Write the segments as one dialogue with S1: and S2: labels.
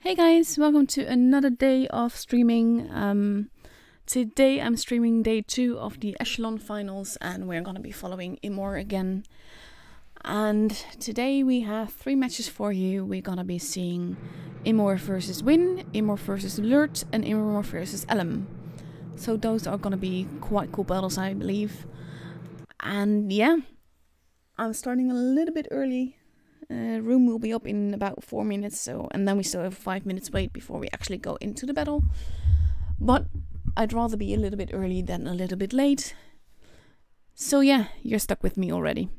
S1: Hey guys, welcome to another day of streaming. Today I'm streaming day 2 of the Echelon finals and we're gonna be following Immor again. And today we have 3 matches for you. We're gonna be seeing Immor versus Win, Immor versus Alert, and Immor versus Elm. So those are gonna be quite cool battles, I believe. And yeah, I'm starting a little bit early. Room will be up in about 4 minutes, and then we still have 5 minutes wait before we actually go into the battle. But I'd rather be a little bit early than a little bit late. So yeah, you're stuck with me already.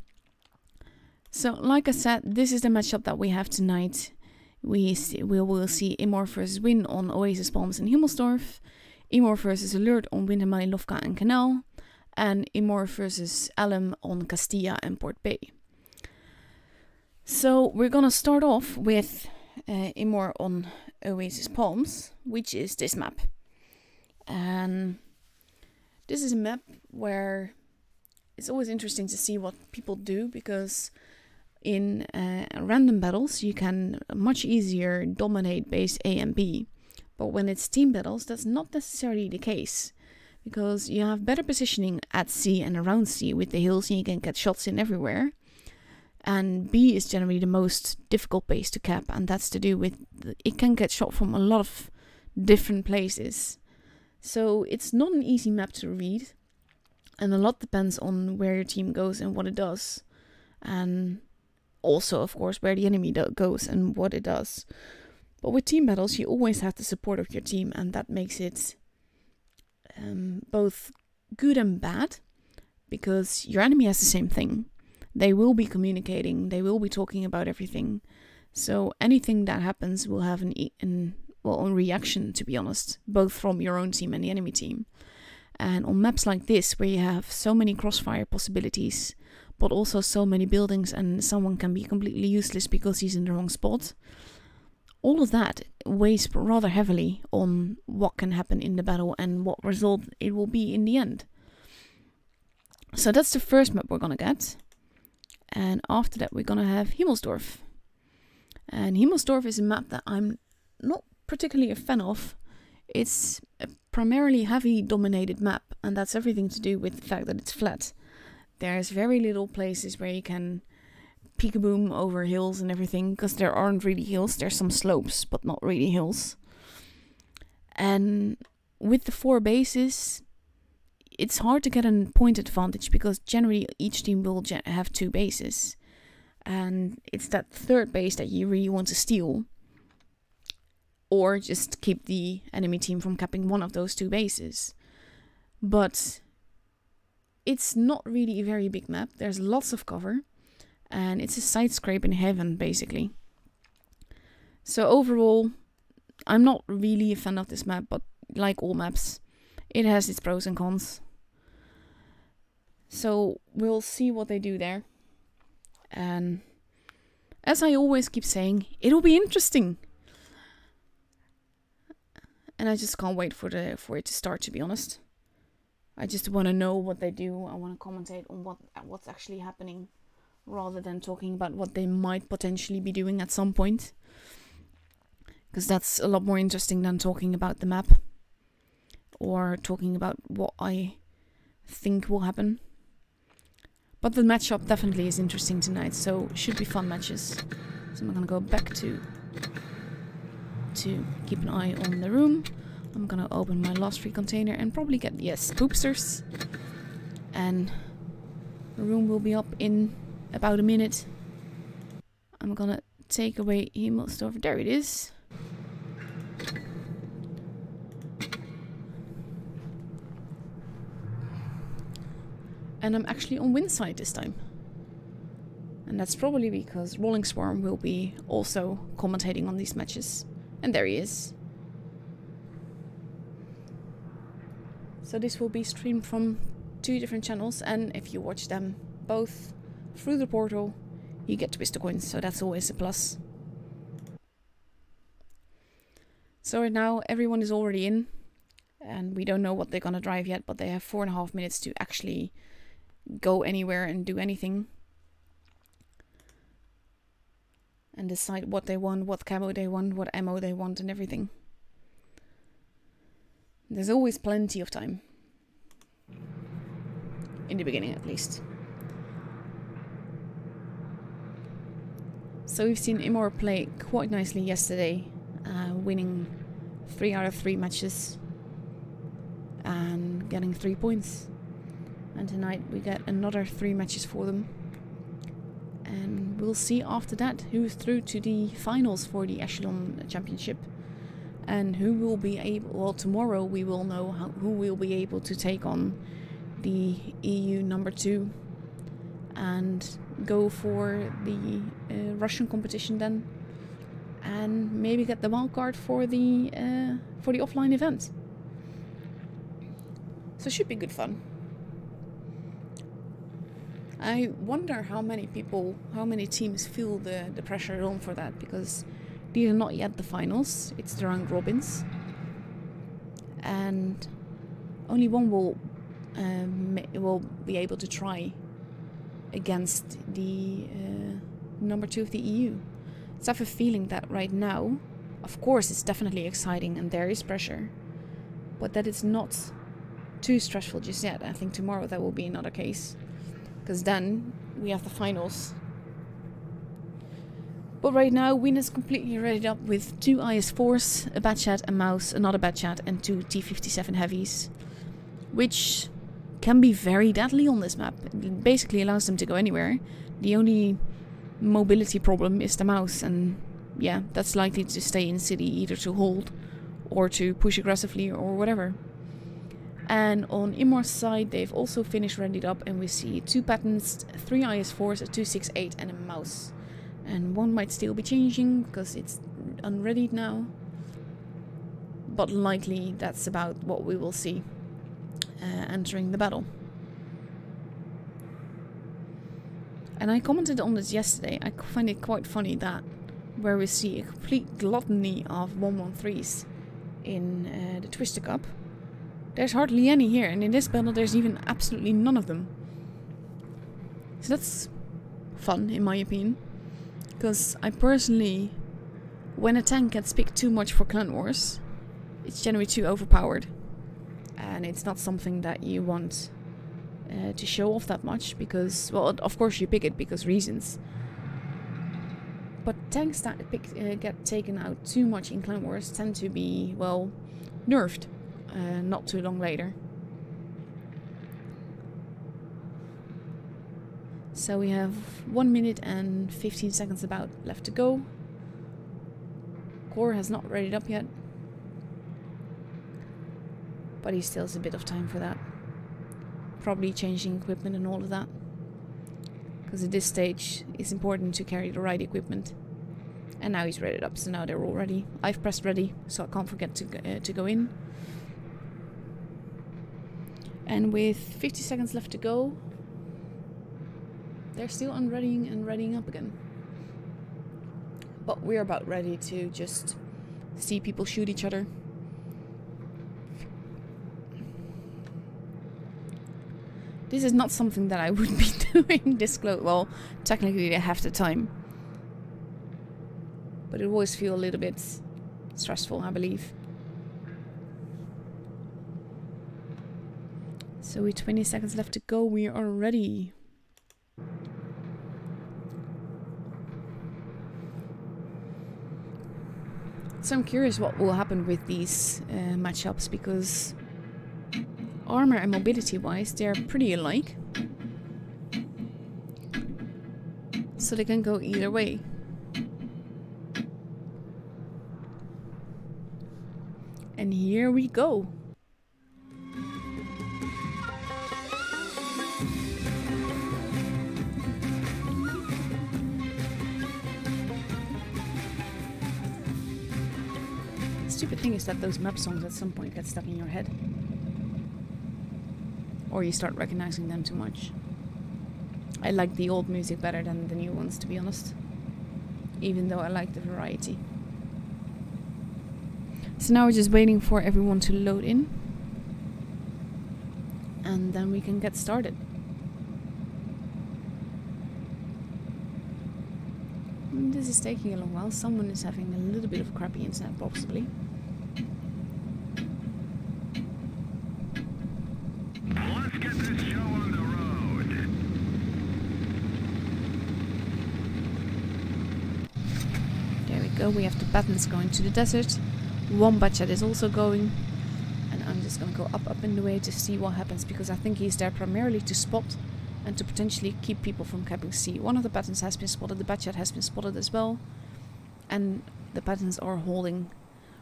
S1: So like I said, this is the matchup that we have tonight. We will see Immor versus Win on Oasis Palms in Himmelsdorf, Immor versus Alert on Win in Malinovka and Canal, and Immor versus Elm on Castilla and Port Bay. So we're gonna start off with Immor on Oasis Palms, which is this map. And this is a map where it's always interesting to see what people do, because in random battles you can much easier dominate base A and B. But when it's team battles, that's not necessarily the case, because you have better positioning at C and around C with the hills and you can get shots in everywhere. And B is generally the most difficult base to cap, and that's to do with it can get shot from a lot of different places. So it's not an easy map to read, and a lot depends on where your team goes and what it does, and also of course where the enemy goes and what it does. But with team battles you always have the support of your team, and that makes it both good and bad, because your enemy has the same thing. They will be communicating, they will be talking about everything. So anything that happens will have a reaction, to be honest, both from your own team and the enemy team. And on maps like this, where you have so many crossfire possibilities, but also so many buildings and someone can be completely useless because he's in the wrong spot, all of that weighs rather heavily on what can happen in the battle and what result it will be in the end. So that's the first map we're gonna get. And after that we're gonna have Himmelsdorf. And Himmelsdorf is a map that I'm not particularly a fan of. It's a primarily heavy dominated map, and that's everything to do with the fact that it's flat. There's very little places where you can peek-a-boom over hills and everything, because there aren't really hills. There's some slopes, but not really hills. And with the 4 bases, it's hard to get a point advantage, because generally each team will have 2 bases. And it's that 3rd base that you really want to steal, or just keep the enemy team from capping one of those 2 bases. But it's not really a very big map. There's lots of cover, and it's a side scrape in heaven, basically. So overall, I'm not really a fan of this map, but like all maps, it has its pros and cons. So we'll see what they do there. And as I always keep saying, it'll be interesting. And I just can't wait for it to start, to be honest. I just want to know what they do. I want to commentate on what's actually happening, rather than talking about what they might potentially be doing at some point. Because that's a lot more interesting than talking about the map, or talking about what I think will happen. But the matchup definitely is interesting tonight, so should be fun matches. So I'm gonna go back to keep an eye on the room. I'm gonna open my last free container and probably get, yes, poopsters. And the room will be up in about a minute. I'm gonna take away Himmelsdorf. There it is. And I'm actually on Win side this time. And that's probably because Rolling Swarm will be also commentating on these matches. And there he is. So this will be streamed from 2 different channels, and if you watch them both through the portal, you get Twister coins, so that's always a plus. So right now everyone is already in, and we don't know what they're gonna drive yet, but they have 4.5 minutes to actually go anywhere and do anything. and decide what they want, what camo they want, what ammo they want, and everything. There's always plenty of time. In the beginning, at least. So we've seen Immor play quite nicely yesterday, winning 3 out of 3 matches and getting 3 points. And tonight we get another 3 matches for them. And we'll see after that who's through to the finals for the Echelon Championship. And who will be able, well, tomorrow we will know who will be able to take on the EU number 2 and go for the Russian competition then, and maybe get the wildcard for the offline event. So it should be good fun. I wonder how many people, how many teams feel the pressure on for that, because these are not yet the finals, it's the round robins. And only one will be able to try against the number 2 of the EU. So I have a feeling that right now, of course it's definitely exciting and there is pressure, but that it's not too stressful just yet. I think tomorrow that will be another case, because then we have the finals. But right now, Wien is completely readied up with 2 IS-4s, a Batchat, a Mouse, another Batchat, and 2 T-57 heavies, which can be very deadly on this map. It basically allows them to go anywhere. The only mobility problem is the Mouse, and yeah, that's likely to stay in city, either to hold or to push aggressively or whatever. And on Immor's side, they've also finished readied up, and we see 2 Patents, 3 IS-4s, a 268, and a Mouse. And one might still be changing because it's unreadied now, but likely that's about what we will see entering the battle. And I commented on this yesterday. I find it quite funny that where we see a complete gluttony of 113s in the Twister Cup, there's hardly any here, and in this battle there's even absolutely none of them. So that's fun, in my opinion. Because I personally, when a tank gets picked too much for Clan Wars, it's generally too overpowered. And it's not something that you want to show off that much, because, well, of course you pick it because reasons. But tanks that get taken out too much in Clan Wars tend to be, well, nerfed not too long later. So we have 1 minute and 15 seconds about left to go. Core has not readied up yet, but he still has a bit of time for that. Probably changing equipment and all of that, because at this stage it's important to carry the right equipment. And now he's readied up, so now they're all ready. I've pressed ready, so I can't forget to go in. And with 50 seconds left to go, they're still unreadying and readying up again. But we're about ready to just see people shoot each other. This is not something that I would be doing this close. Well, technically they have the time, but it always feels a little bit stressful, I believe. So with 20 seconds left to go, we are ready. So I'm curious what will happen with these matchups, because armor and mobility wise they're pretty alike, so they can go either way. And here we go. Stupid thing is that those map songs at some point get stuck in your head, or you start recognizing them too much. I like the old music better than the new ones, to be honest, even though I like the variety. So now we're just waiting for everyone to load in, and then we can get started. This is taking a long while. Someone is having a little bit of crappy internet, possibly.
S2: Let's get this show on the road.
S1: There we go. We have the patents going to the desert. Wombatchat is also going. And I'm just going to go up in the way to see what happens, because I think he's there primarily to spot and to potentially keep people from capping C. One of the patents has been spotted. The Batchat has been spotted as well. And the patents are holding.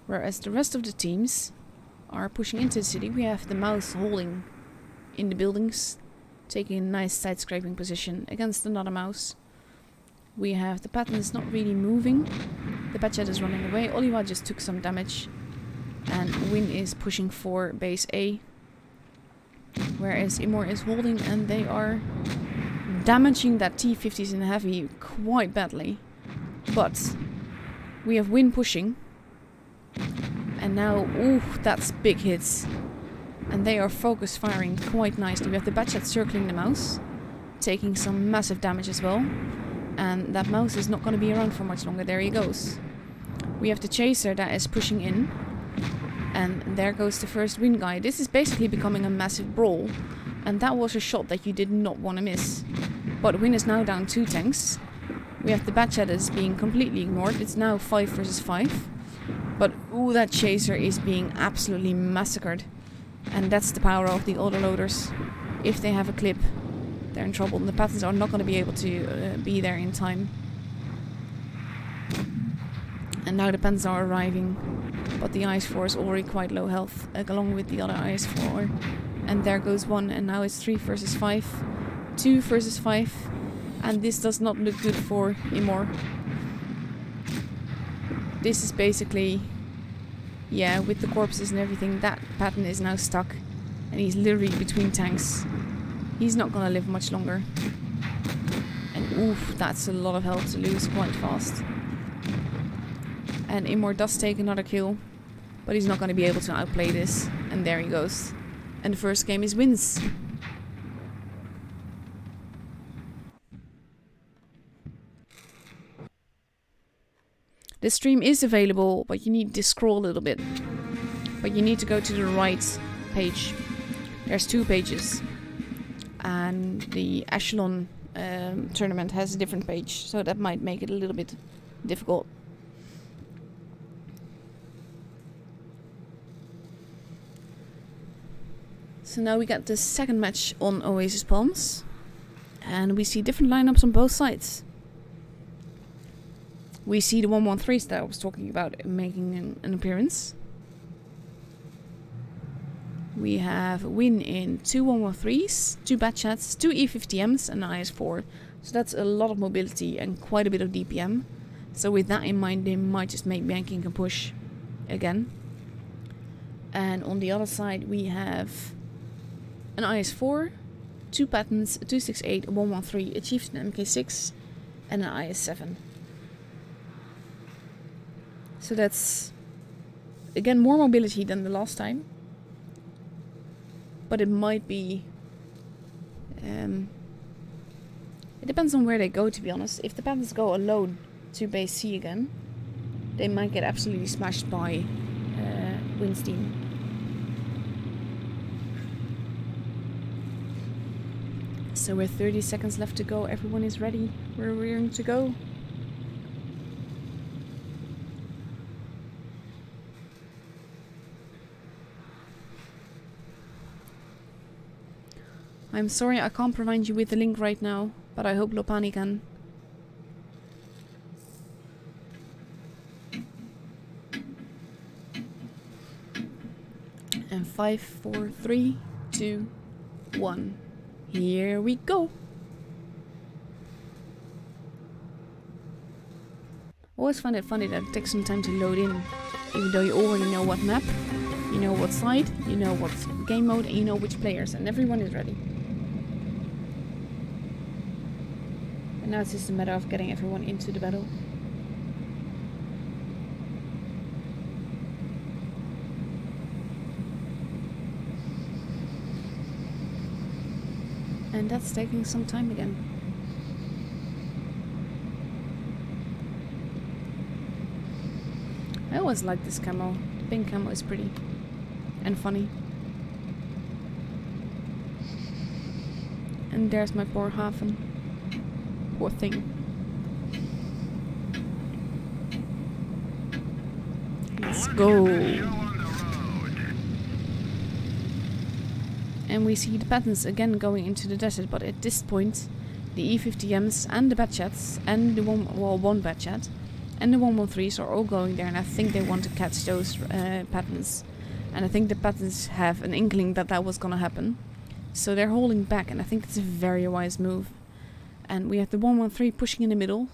S1: Whereas the rest of the teams are pushing into the city. We have the mouse holding in the buildings, taking a nice side scraping position against another mouse. We have the patents not really moving. The Batchat is running away. Oliva just took some damage. And Win is pushing for base A. Whereas Immor is holding, and they are damaging that T-50s in heavy quite badly. But we have Win pushing. And now, ooh, that's big hits. And they are focus firing quite nicely. We have the Batchat circling the mouse, taking some massive damage as well. And that mouse is not going to be around for much longer. There he goes. We have the Chaser that is pushing in. And there goes the first Win guy. This is basically becoming a massive brawl. And that was a shot that you did not want to miss. But Win is now down 2 tanks. We have the Batchat is being completely ignored. It's now 5 versus 5. But ooh, that Chaser is being absolutely massacred. And that's the power of the autoloaders. If they have a clip, they're in trouble. And the patents are not going to be able to be there in time. And now the patents are arriving. But the IS-4 is already quite low health, along with the other IS-4. And there goes one, and now it's 3 versus 5. 2 versus 5. And this does not look good for Immor. This is basically... yeah, with the corpses and everything, that pattern is now stuck. And he's literally between tanks. He's not gonna live much longer. And oof, that's a lot of health to lose quite fast. And Immor does take another kill, but he's not going to be able to outplay this. And there he goes. And the first game is wins. The stream is available, but you need to scroll a little bit. But you need to go to the right page. There's 2 pages. And the Echelon tournament has a different page, so that might make it a little bit difficult. So now we got the second match on Oasis Palms. And we see different lineups on both sides. We see the 113s that I was talking about making an appearance. We have Win in 2 113s, 2 Batchats, 2 E50Ms and an IS-4. So that's a lot of mobility and quite a bit of DPM. So with that in mind, they might just make banking a push again. And on the other side we have an IS-4, 2 patents, a 268, a 113, a Chieftain MK6 and an IS-7. So that's, again, more mobility than the last time. But it might be... it depends on where they go, to be honest. If the patents go alone to base C again, they might get absolutely smashed by Win's team. So we're 30 seconds left to go. Everyone is ready. We're rearing to go. I'm sorry I can't provide you with the link right now, but I hope Lopani can. And 5, 4, 3, 2, 1. Here we go. Always find it funny that it takes some time to load in, even though you already know what map, you know what side, you know what game mode, and you know which players, and everyone is ready. And now it's just a matter of getting everyone into the battle. And that's taking some time again. I always like this camo. The pink camo is pretty and funny. And there's my poor Hafen. Poor thing. Let's go. And we see the patterns again going into the desert, but at this point the E50Ms and the Batchats and the one Batchat and the 113s are all going there, and I think they want to catch those patterns. And I think the patterns have an inkling that that was gonna happen. So they're holding back, and I think that's a very wise move. And we have the 113 pushing in the middle,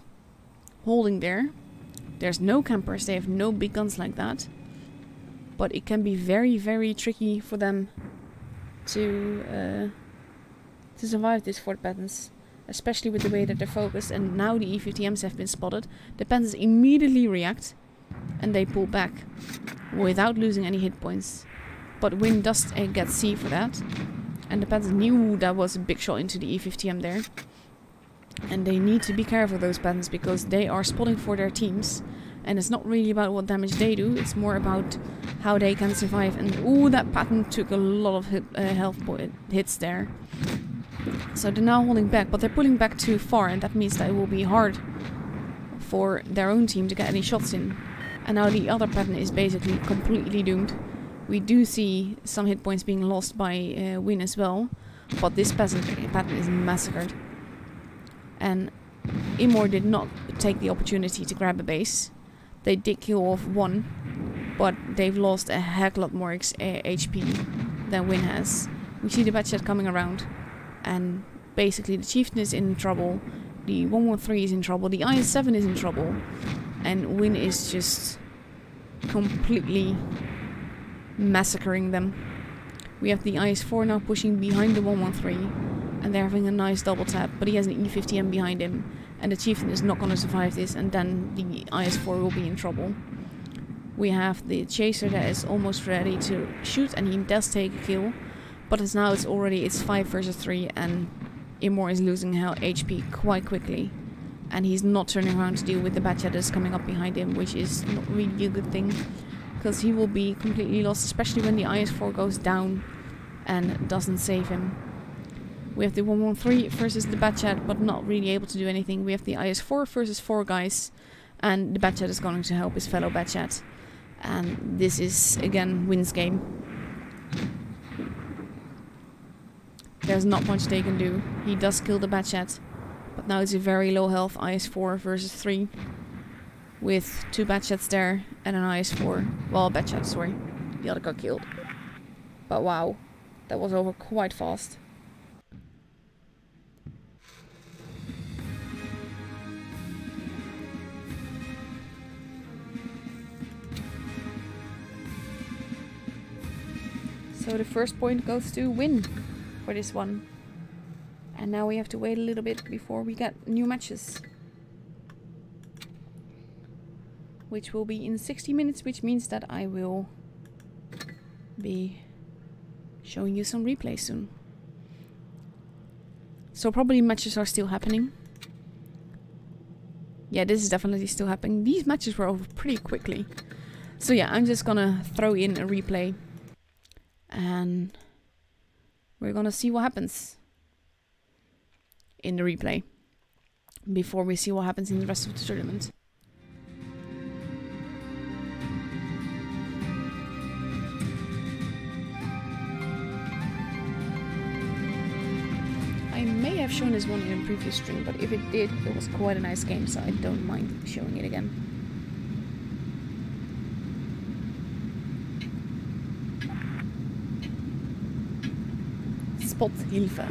S1: holding there. There's no campers, they have no big guns like that. But it can be very, very tricky for them to survive this for the patterns. Especially with the way that they're focused, and now the E50Ms have been spotted. The patterns immediately react, and they pull back without losing any hit points. But Win does get C for that. And the patterns knew that was a big shot into the E50M there. And they need to be careful, those patterns, because they are spotting for their teams. And it's not really about what damage they do, it's more about how they can survive. And ooh, that pattern took a lot of health hits there. So they're now holding back, but they're pulling back too far, and that means that it will be hard for their own team to get any shots in. And now the other pattern is basically completely doomed. We do see some hit points being lost by Win as well, but this pattern is massacred. And Immor did not take the opportunity to grab a base. They did kill off one, but they've lost a heck lot more HP than Win has. We see the Batchat coming around, and basically the Chieftain is in trouble, the 113 is in trouble, the IS-7 is in trouble, and Win is just completely massacring them. We have the IS-4 now pushing behind the 113, and they're having a nice double tap, but he has an E50M behind him, and the Chieftain is not going to survive this, and then the IS-4 will be in trouble. We have the Chaser that is almost ready to shoot, and he does take a kill, but it's 5 versus 3, and Immor is losing HP quite quickly. And he's not turning around to deal with the Batchat that's coming up behind him, which is not really a good thing, because he will be completely lost, especially when the IS-4 goes down and doesn't save him. We have the 113 versus the Batchat, but not really able to do anything. We have the IS-4 versus 4 guys, and the Batchat is going to help his fellow Batchat. And this is, again, Win's game. There's not much they can do. He does kill the Batchat, but now it's a very low health IS-4 versus 3. With 2 Batchats there and an IS-4. Well, a Batchat, sorry. The other got killed. But wow, that was over quite fast. So the first point goes to Win for this one. And now we have to wait a little bit before we get new matches. Which will be in 60 minutes, which means that I will be showing you some replays soon. So probably matches are still happening. Yeah, this is definitely still happening. These matches were over pretty quickly. So yeah, I'm just gonna throw in a replay. And we're gonna see what happens in the replay before we see what happens in the rest of the tournament. I may have shown this one in a previous stream, but if it did, it was quite a nice game, so I don't mind showing it again. Spothilfe.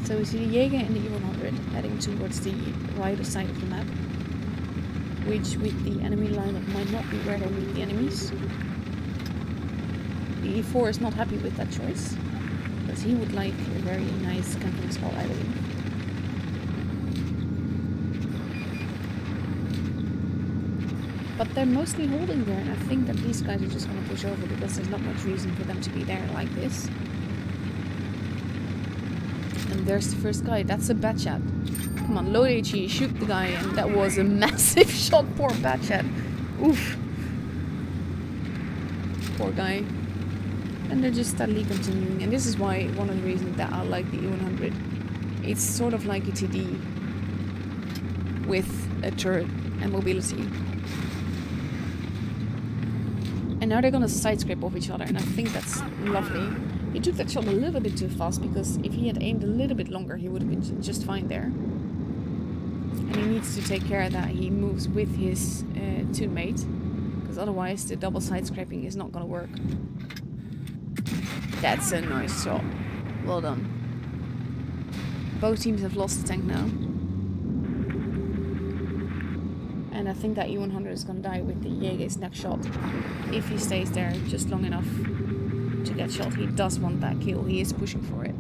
S1: So we see the Jaeger and the E100 heading towards the right side of the map, which with the enemy lineup might not be where they meet the enemies. The E4 is not happy with that choice, because he would like a very nice camping spot, I believe. But they're mostly holding there, and I think that these guys are just going to push over because there's not much reason for them to be there like this. And there's the first guy. That's a bad chat. Come on, load HE, shoot the guy, and that was a massive shot. Poor bad chat. Oof. Poor guy. And they're just steadily continuing. And this is why one of the reasons that I like the E100. It's sort of like a TD with a turret and mobility. And now they're gonna side scrape off each other, and I think that's lovely. He took that shot a little bit too fast, because if he had aimed a little bit longer, he would have been just fine there. And he needs to take care that he moves with his teammate, because otherwise the double side scraping is not gonna work. That's a nice shot. Well done. Both teams have lost the tank now. And I think that E100 is gonna die with the Jaeger's next shot. If he stays there just long enough to get shot. He does want that kill. He is pushing for it.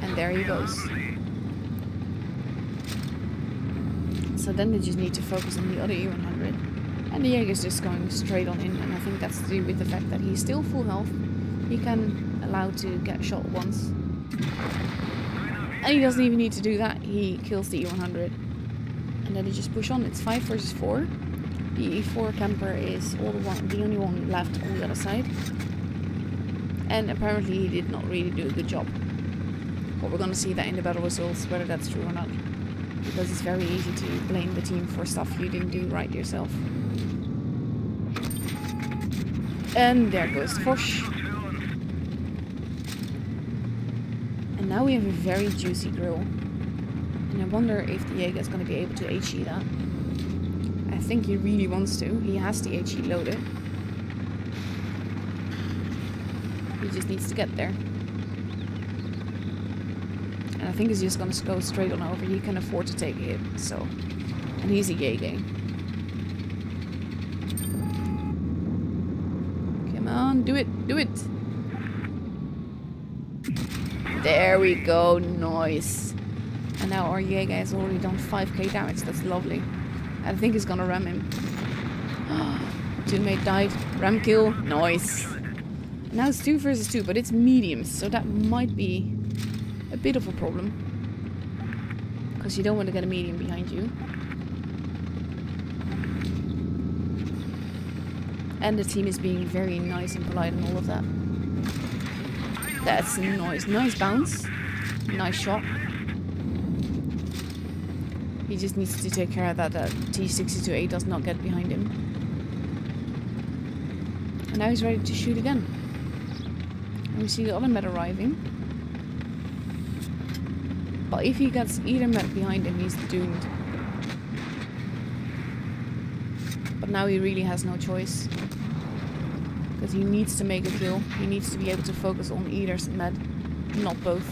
S1: And there he goes. So then they just need to focus on the other E100. And the Jaeger's just going straight on in. And I think that's to do with the fact that he's still full health. He can allow to get shot once. And he doesn't even need to do that. He kills the E100. And then they just push on. It's 5 versus 4. The E4 camper is the only one left on the other side. And apparently he did not really do a good job. But we're gonna see that in the battle results, whether that's true or not. Because it's very easy to blame the team for stuff you didn't do right yourself. And there goes Fosh. And now we have a very juicy grill. And I wonder if the Jaeger is going to be able to HE that. I think he really wants to. He has the HE loaded. He just needs to get there. And I think he's just going to go straight on over. He can afford to take a hit. So, and he's a Jaeger. Come on, do it, do it. There we go, nice. And now our Jaeger has already done 5k damage. That's lovely. I think he's gonna ram him. Teammate died. Ram kill. Nice. And now it's 2 versus 2, but it's mediums, so that might be a bit of a problem. Because you don't want to get a medium behind you. And the team is being very nice and polite and all of that. That's nice. Nice bounce. Nice shot. He just needs to take care of that T-62A does not get behind him. And now he's ready to shoot again. And we see the other med arriving. But if he gets either med behind him, he's doomed. But now he really has no choice. Because he needs to make a kill. He needs to be able to focus on either med, not both.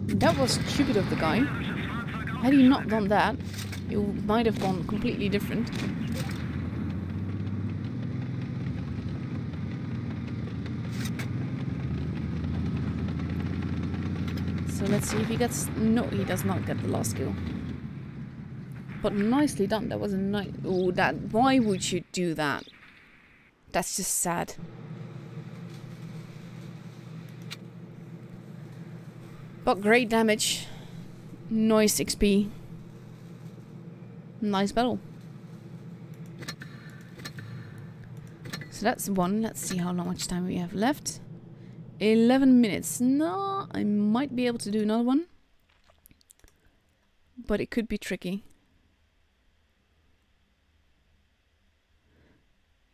S1: That was stupid of the guy. Had he not done that, it might have gone completely different. So let's see if he gets... No, he does not get the last kill. But nicely done. That was a nice... Oh, that... Why would you do that? That's just sad. But great damage. Nice XP. Nice battle. So that's one. Let's see how much time we have left. 11 minutes. No, I might be able to do another one. But it could be tricky.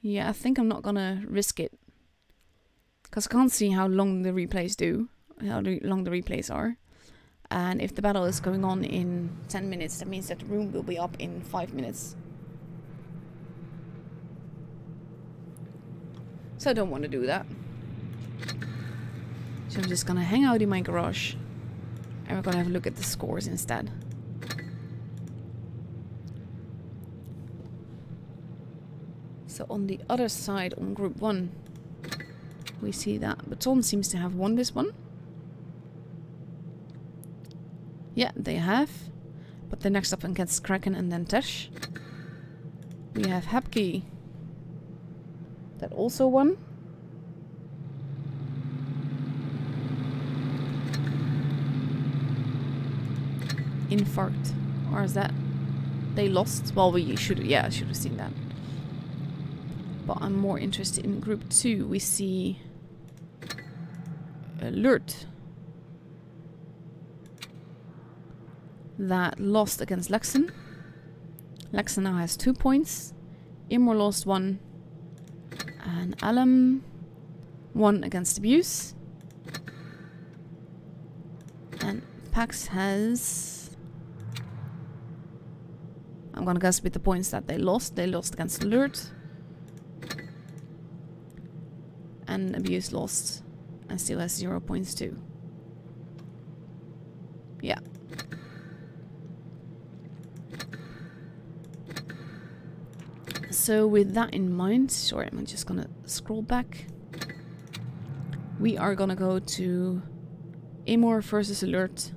S1: Yeah, I think I'm not gonna risk it. Because I can't see how long the replays do. How long the replays are. And if the battle is going on in 10 minutes, that means that the room will be up in 5 minutes. So I don't want to do that. So I'm just gonna hang out in my garage. And we're gonna have a look at the scores instead. So on the other side, on group 1, we see that Baton seems to have won this one. Yeah, they have. But the next up against Kraken and then Tesh. We have Hapki That also won. Infarct. Or is that... They lost? Well, we should... Yeah, I should have seen that. But I'm more interested in group 2. We see... Alert. That lost against Lexen. Lexen now has 2 points. Immor lost 1. And Alum won against Abuse. And Pax has... I'm gonna guess with the points that they lost. They lost against Alert. And Abuse lost. And still has 0 points too. Yeah. So with that in mind, sorry, I'm just gonna scroll back. We are gonna go to Immor versus Alert.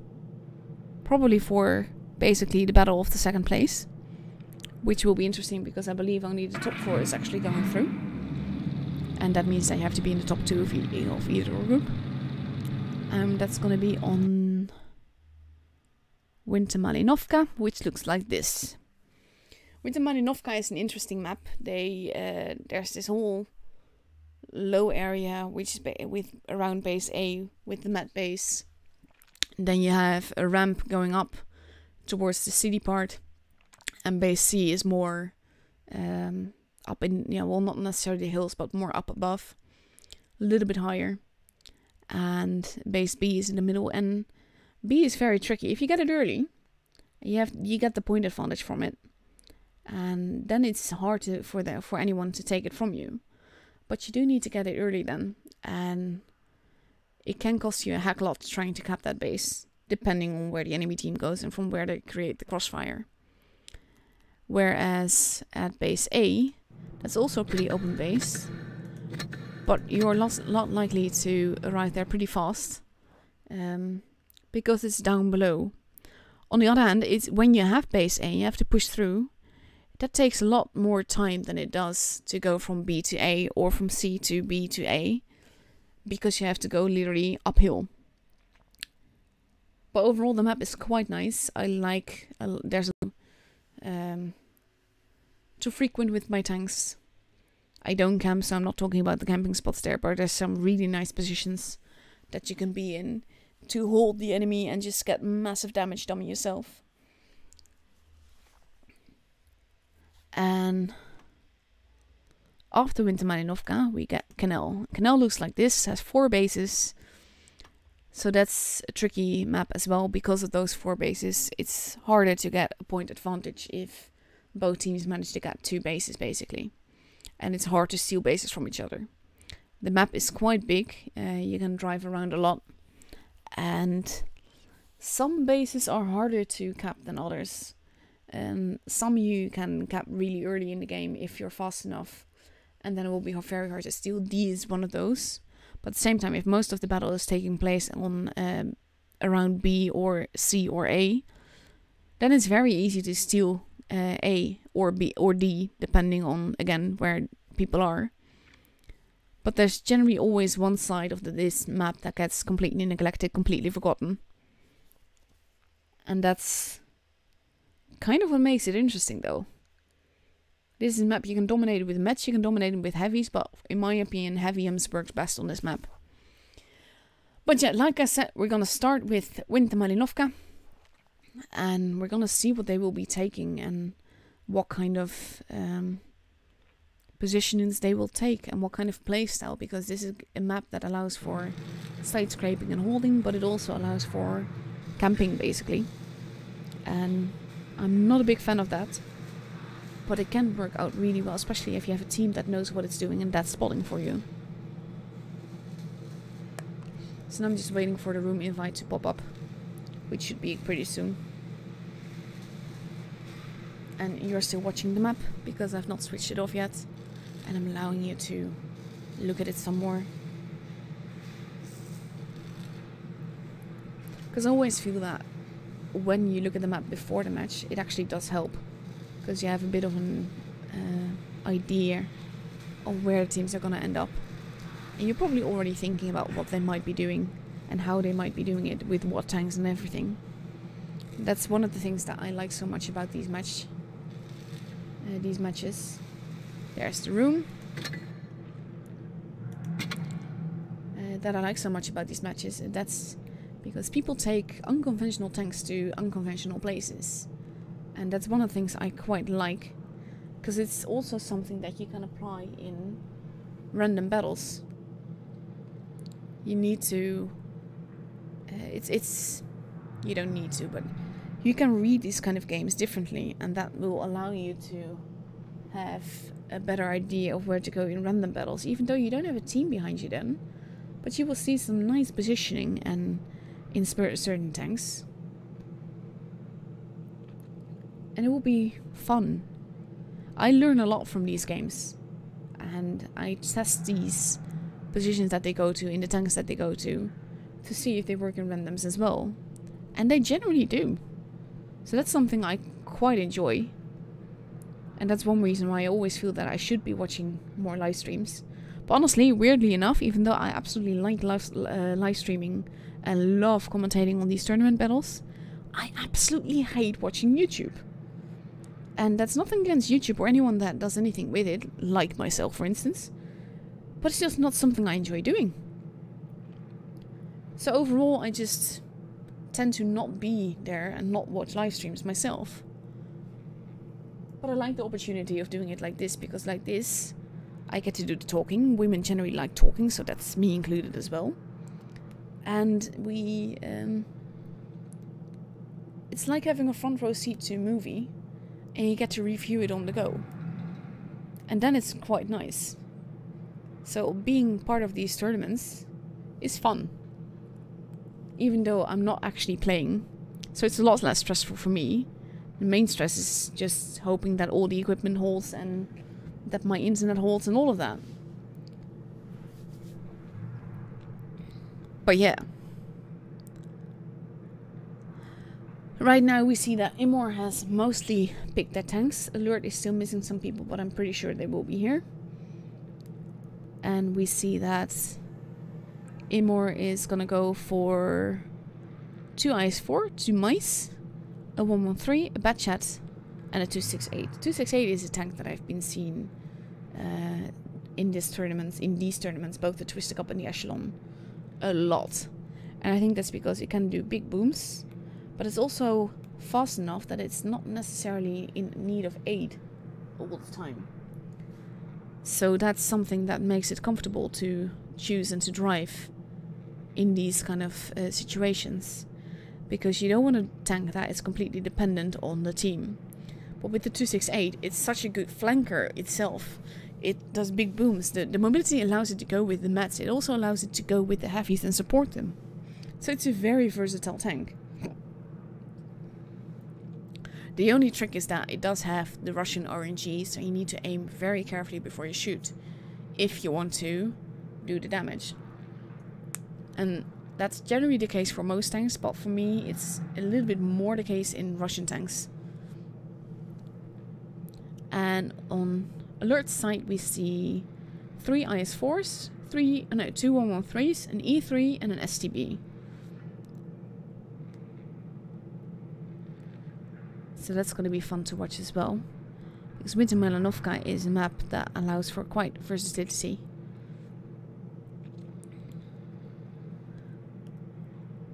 S1: Probably for basically the battle of the second place. Which will be interesting because I believe only the top 4 is actually going through. And that means they have to be in the top 2 of either group. That's gonna be on Winter Malinovka, which looks like this. Winter Malinovka is an interesting map. There's this whole low area which is around base A with the mat base. Then you have a ramp going up towards the city part, and base C is more up in, well, not necessarily hills, but more up above, a little bit higher. And base B is in the middle, and B is very tricky. If you get it early, you get the point advantage from it. And then it's hard for anyone to take it from you. But you do need to get it early then. And it can cost you a heck lot trying to cap that base, depending on where the enemy team goes and from where they create the crossfire. Whereas at base A, that's also a pretty open base. But you're a lot likely to arrive there pretty fast. Because it's down below. On the other hand, it's when you have base A, you have to push through. That takes a lot more time than it does to go from B to A or from C to B to A, because you have to go literally uphill. But overall the map is quite nice. I like, there's too frequent with my tanks. I don't camp, so I'm not talking about the camping spots there, but there's some really nice positions that you can be in to hold the enemy and just get massive damage done yourself. And after Winter Malinovka, we get Canal. Canal looks like this, has 4 bases. So that's a tricky map as well. Because of those 4 bases, it's harder to get a point advantage if both teams manage to get 2 bases, basically. And it's hard to steal bases from each other. The map is quite big. You can drive around a lot. And some bases are harder to cap than others. Some you can cap really early in the game if you're fast enough, and then it will be very hard to steal. D is one of those. But at the same time, if most of the battle is taking place on around B or C or A, then it's very easy to steal A or B or D, depending on, again, where people are. But there's generally always one side of this map that gets completely neglected, completely forgotten. And that's kind of what makes it interesting, though. This is a map you can dominate it with mets, you can dominate it with heavies, but in my opinion, heavy Hims works best on this map. But yeah, like I said, we're gonna start with Winter Malinovka, and we're gonna see what they will be taking and what kind of positionings they will take and what kind of playstyle, because this is a map that allows for side scraping and holding, but it also allows for camping, basically. And I'm not a big fan of that, but it can work out really well, especially if you have a team that knows what it's doing and that's spotting for you. So now I'm just waiting for the room invite to pop up, which should be pretty soon. And you're still watching the map, because I've not switched it off yet, and I'm allowing you to look at it some more. Because I always feel that when you look at the map before the match, it actually does help, because you have a bit of an idea of where the teams are going to end up. And you're probably already thinking about what they might be doing and how they might be doing it with what tanks and everything. That's one of the things that I like so much about these matches. There's the room. That I like so much about these matches. That's because people take unconventional tanks to unconventional places. And that's one of the things I quite like. Because it's also something that you can apply in random battles. You need to... you don't need to, but you can read these kind of games differently. And that will allow you to have a better idea of where to go in random battles. Even though you don't have a team behind you then. But you will see some nice positioning and in certain tanks. And it will be fun. I learn a lot from these games. And I test these positions that they go to in the tanks that they go to see if they work in randoms as well. And they generally do. So that's something I quite enjoy. And that's one reason why I always feel that I should be watching more live streams. But honestly, weirdly enough, even though I absolutely like live streaming and love commentating on these tournament battles, I absolutely hate watching YouTube. And that's nothing against YouTube or anyone that does anything with it, like myself for instance. But it's just not something I enjoy doing. So overall, I just tend to not be there and not watch live streams myself. But I like the opportunity of doing it like this, because like this, I get to do the talking. Women generally like talking, so that's me included as well. And we... it's like having a front row seat to a movie, and you get to review it on the go. And then it's quite nice. So being part of these tournaments is fun. Even though I'm not actually playing. So it's a lot less stressful for me. The main stress is just hoping that all the equipment holds and that my internet holds and all of that. But yeah. Right now we see that Immor has mostly picked their tanks. Alert is still missing some people, but I'm pretty sure they will be here. And we see that Immor is gonna go for 2 IS-4, 2 mice, a 113, a Batchat, and a 268. 268 is a tank that I've been seeing in these tournaments, both the Twister Cup and the Echelon, a lot. And I think that's because it can do big booms, but it's also fast enough that it's not necessarily in need of aid all the time. So that's something that makes it comfortable to choose and to drive in these kind of situations. Because you don't want a tank that is completely dependent on the team. But with the 268, it's such a good flanker itself. It does big booms. The mobility allows it to go with the mats. It also allows it to go with the heavies and support them. So it's a very versatile tank. The only trick is that it does have the Russian RNG, so you need to aim very carefully before you shoot, if you want to do the damage. And that's generally the case for most tanks, but for me it's a little bit more the case in Russian tanks. And on Alert's side we see 3 IS-4s, 2 113s, an E3 and an STB. So that's going to be fun to watch as well. Because Winter Malinovka is a map that allows for quite versatility.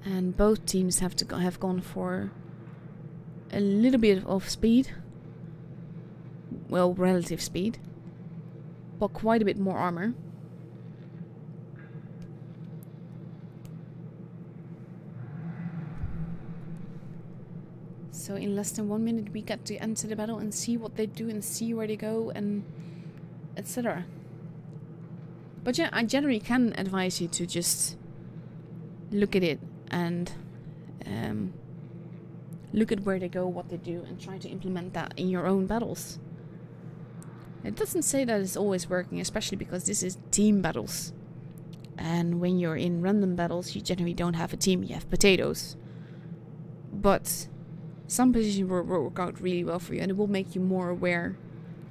S1: And both teams have gone for a little bit of speed. Well, relative speed. But quite a bit more armor. So in less than 1 minute we get to enter the battle and see what they do and see where they go and etc. But yeah, I generally can advise you to just look at it and look at where they go, what they do, and try to implement that in your own battles. It doesn't say that it's always working, especially because this is team battles. And when you're in random battles, you generally don't have a team, you have potatoes. But some positions will work out really well for you, and it will make you more aware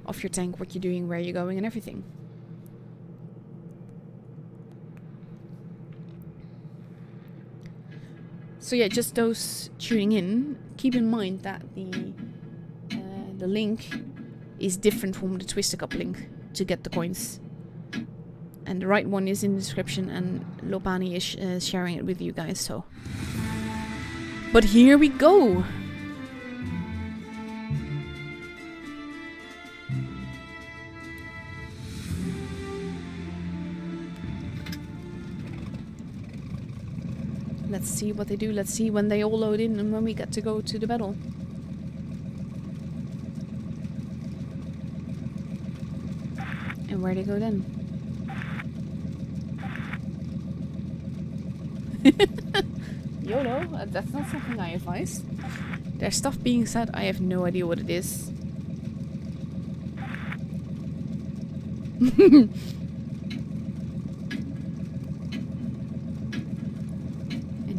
S1: of your tank, what you're doing, where you're going, and everything. So yeah, just those tuning in, keep in mind that the link is different from the Twisted Cup link to get the coins. And the right one is in the description, and Lobani is sharing it with you guys, so. But here we go! Let's see what they do. Let's see when they all load in and when we get to go to the battle. And where they go then. YOLO, that's not something I advise. There's stuff being said, I have no idea what it is. And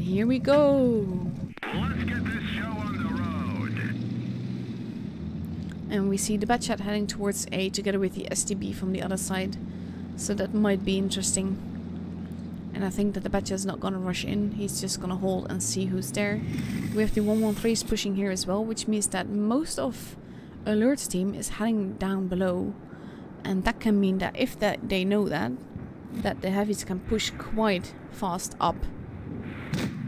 S1: here we go.
S2: Let's get this show on the road.
S1: And we see the Batchat heading towards A together with the STB from the other side. So that might be interesting. And I think that the Batchat is not gonna rush in. He's just gonna hold and see who's there. We have the 113s pushing here as well, which means that most of Alert's team is heading down below. And that can mean that if they know that the heavies can push quite fast up.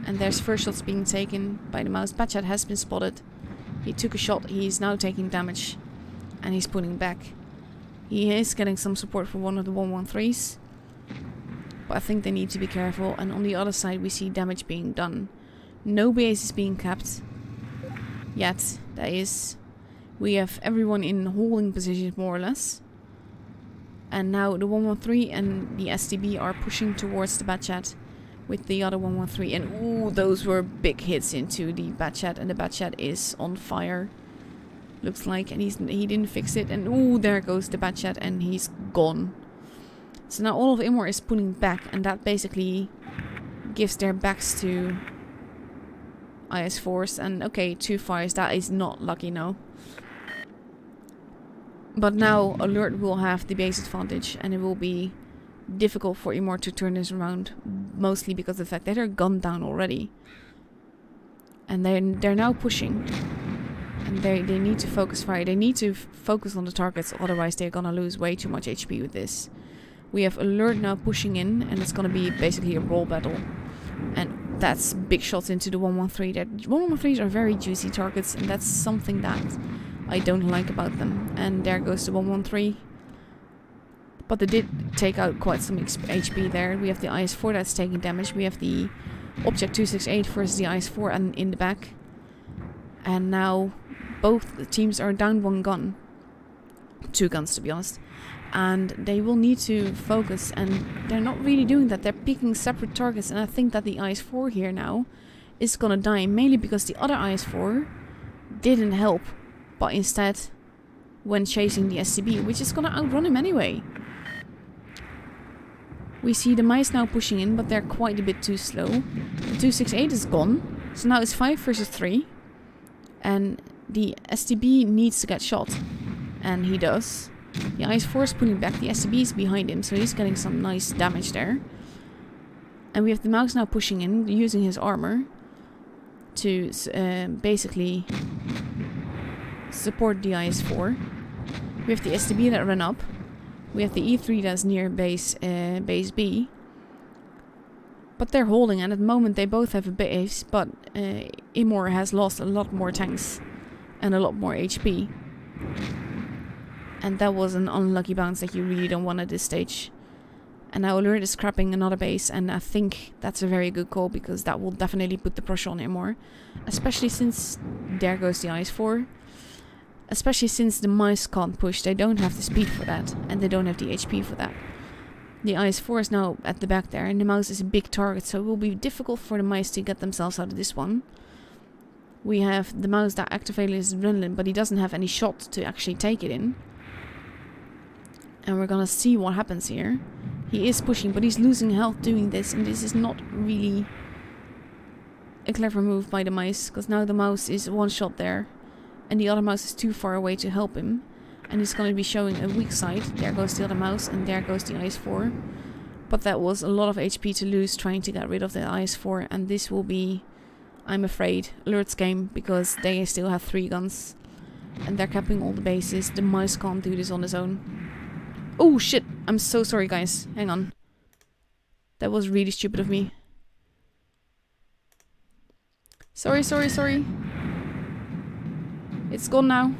S1: And there's first shots being taken by the mouse. Batchat has been spotted. He took a shot, he's now taking damage. And he's pulling back. He is getting some support from one of the 113s. But I think they need to be careful. And on the other side we see damage being done. No base is being kept yet. That is. We have everyone in holding positions more or less. And now the 113 and the STB are pushing towards the Batchat with the other 113. And ooh, those were big hits into the Batchat. And the Batchat is on fire. Looks like. And he didn't fix it. And ooh, there goes the Batchat and he's gone. So now all of Immor is pulling back, and that basically gives their backs to IS-4s. And okay, 2 fires, that is not lucky, no. But now Alert will have the base advantage, and it will be difficult for Immor to turn this around, mostly because of the fact that they're gunned down already. And they're now pushing. And they need to focus fire. They need to focus on the targets, otherwise they're gonna lose way too much HP with this. We have Alert now pushing in, and it's gonna be basically a brawl battle. And that's big shots into the 113. The 113s are very juicy targets, and that's something that I don't like about them. And there goes the 113. But they did take out quite some HP there. We have the IS-4 that's taking damage. We have the Object 268 versus the IS-4 and in the back. And now both the teams are down 1 gun. 2 guns, to be honest. And they will need to focus, and they're not really doing that. They're picking separate targets, and I think that the IS-4 here now is gonna die, mainly because the other IS-4 didn't help, but instead went chasing the SCB, which is gonna outrun him anyway. We see the mice now pushing in, but they're quite a bit too slow. The 268 is gone, so now it's 5 versus 3, and the STB needs to get shot, and he does. The IS-4 is pulling back, the SCB is behind him, so he's getting some nice damage there. And we have the mouse now pushing in, using his armor to basically support the IS-4. We have the STB that ran up. We have the E3 that's near base B. But they're holding, and at the moment they both have a base, but Immor has lost a lot more tanks and a lot more HP. And that was an unlucky bounce that you really don't want at this stage. And now Alert is scrapping another base, and I think that's a very good call, because that will definitely put the pressure on Immor. Especially since there goes the IS-4. Especially since the mice can't push, they don't have the speed for that, and they don't have the HP for that. The IS-4 is now at the back there, and the mouse is a big target, so it will be difficult for the mice to get themselves out of this one. We have the mouse that activated his adrenaline, but he doesn't have any shot to actually take it in. And we're gonna see what happens here. He is pushing, but he's losing health doing this, and this is not really a clever move by the mice, because now the mouse is 1 shot there, and the other mouse is too far away to help him, and he's gonna be showing a weak side. There goes the other mouse, and there goes the IS-4. But that was a lot of HP to lose trying to get rid of the IS-4, and this will be I'm afraid. Alert's game, because they still have 3 guns. And they're capping all the bases. The mouse can't do this on his own. Oh shit! I'm so sorry, guys. Hang on. That was really stupid of me. Sorry, sorry, sorry. It's gone now.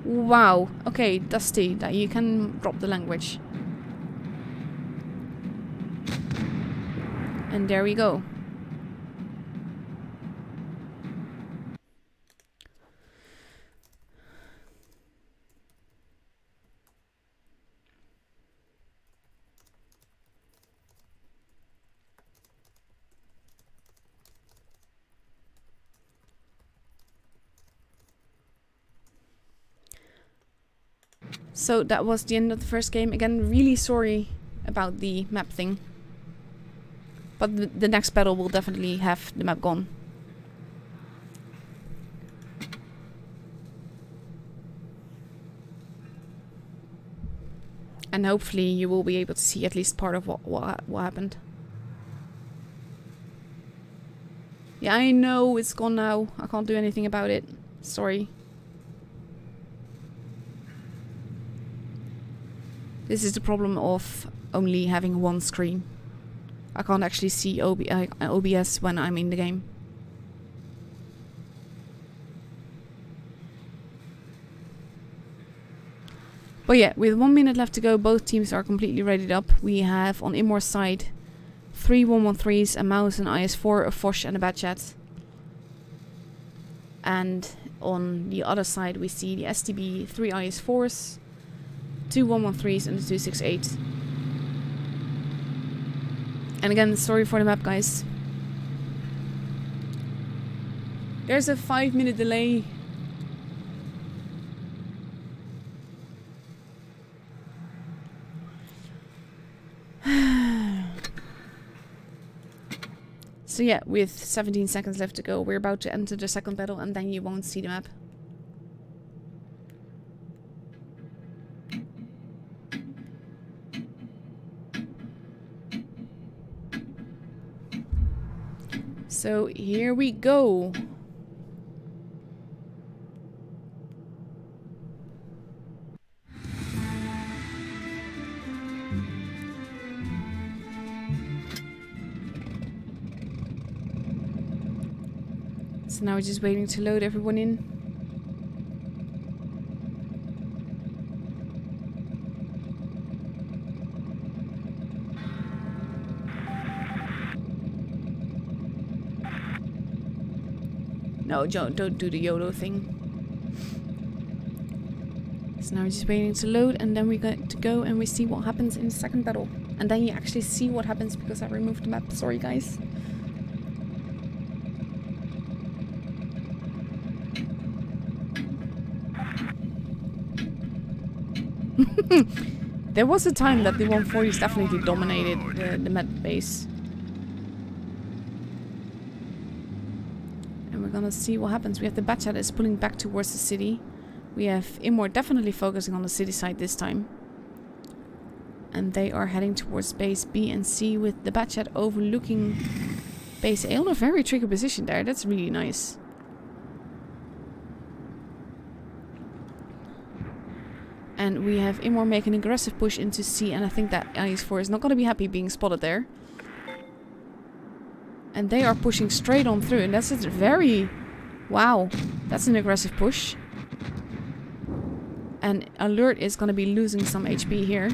S1: Wow. Okay, Dusty, that you can drop the language. And there we go. So that was the end of the first game. Again, really sorry about the map thing. But the next battle will definitely have the map gone. And hopefully you will be able to see at least part of what happened. Yeah, I know it's gone now. I can't do anything about it. Sorry. This is the problem of only having one screen. I can't actually see OBS when I'm in the game. But yeah, with 1 minute left to go, both teams are completely readied up. We have on Immor's side 3 113s, a mouse, an IS-4, a Foch and a Batchat. And on the other side we see the STB 3 IS-4s, 2 113s and a 268. And again, sorry for the map, guys. There's a 5-minute delay. So yeah, with 17 seconds left to go, we're about to enter the second battle and then you won't see the map. So here we go. So now we're just waiting to load everyone in. No, don't do the YOLO thing. So now we're just waiting to load and then we're going to go and we see what happens in the second battle. And then you actually see what happens because I removed the map. Sorry, guys. There was a time that the 140s definitely dominated the map base. And we're gonna see what happens. We have the Batchat is pulling back towards the city. We have Immor definitely focusing on the city side this time. And they are heading towards base B and C with the Batchat overlooking base A on a very tricky position there. That's really nice. And we have Immor making an aggressive push into C, and I think that IS-4 is not going to be happy being spotted there. And they are pushing straight on through, and that's a very... Wow, that's an aggressive push. And Alert is going to be losing some HP here.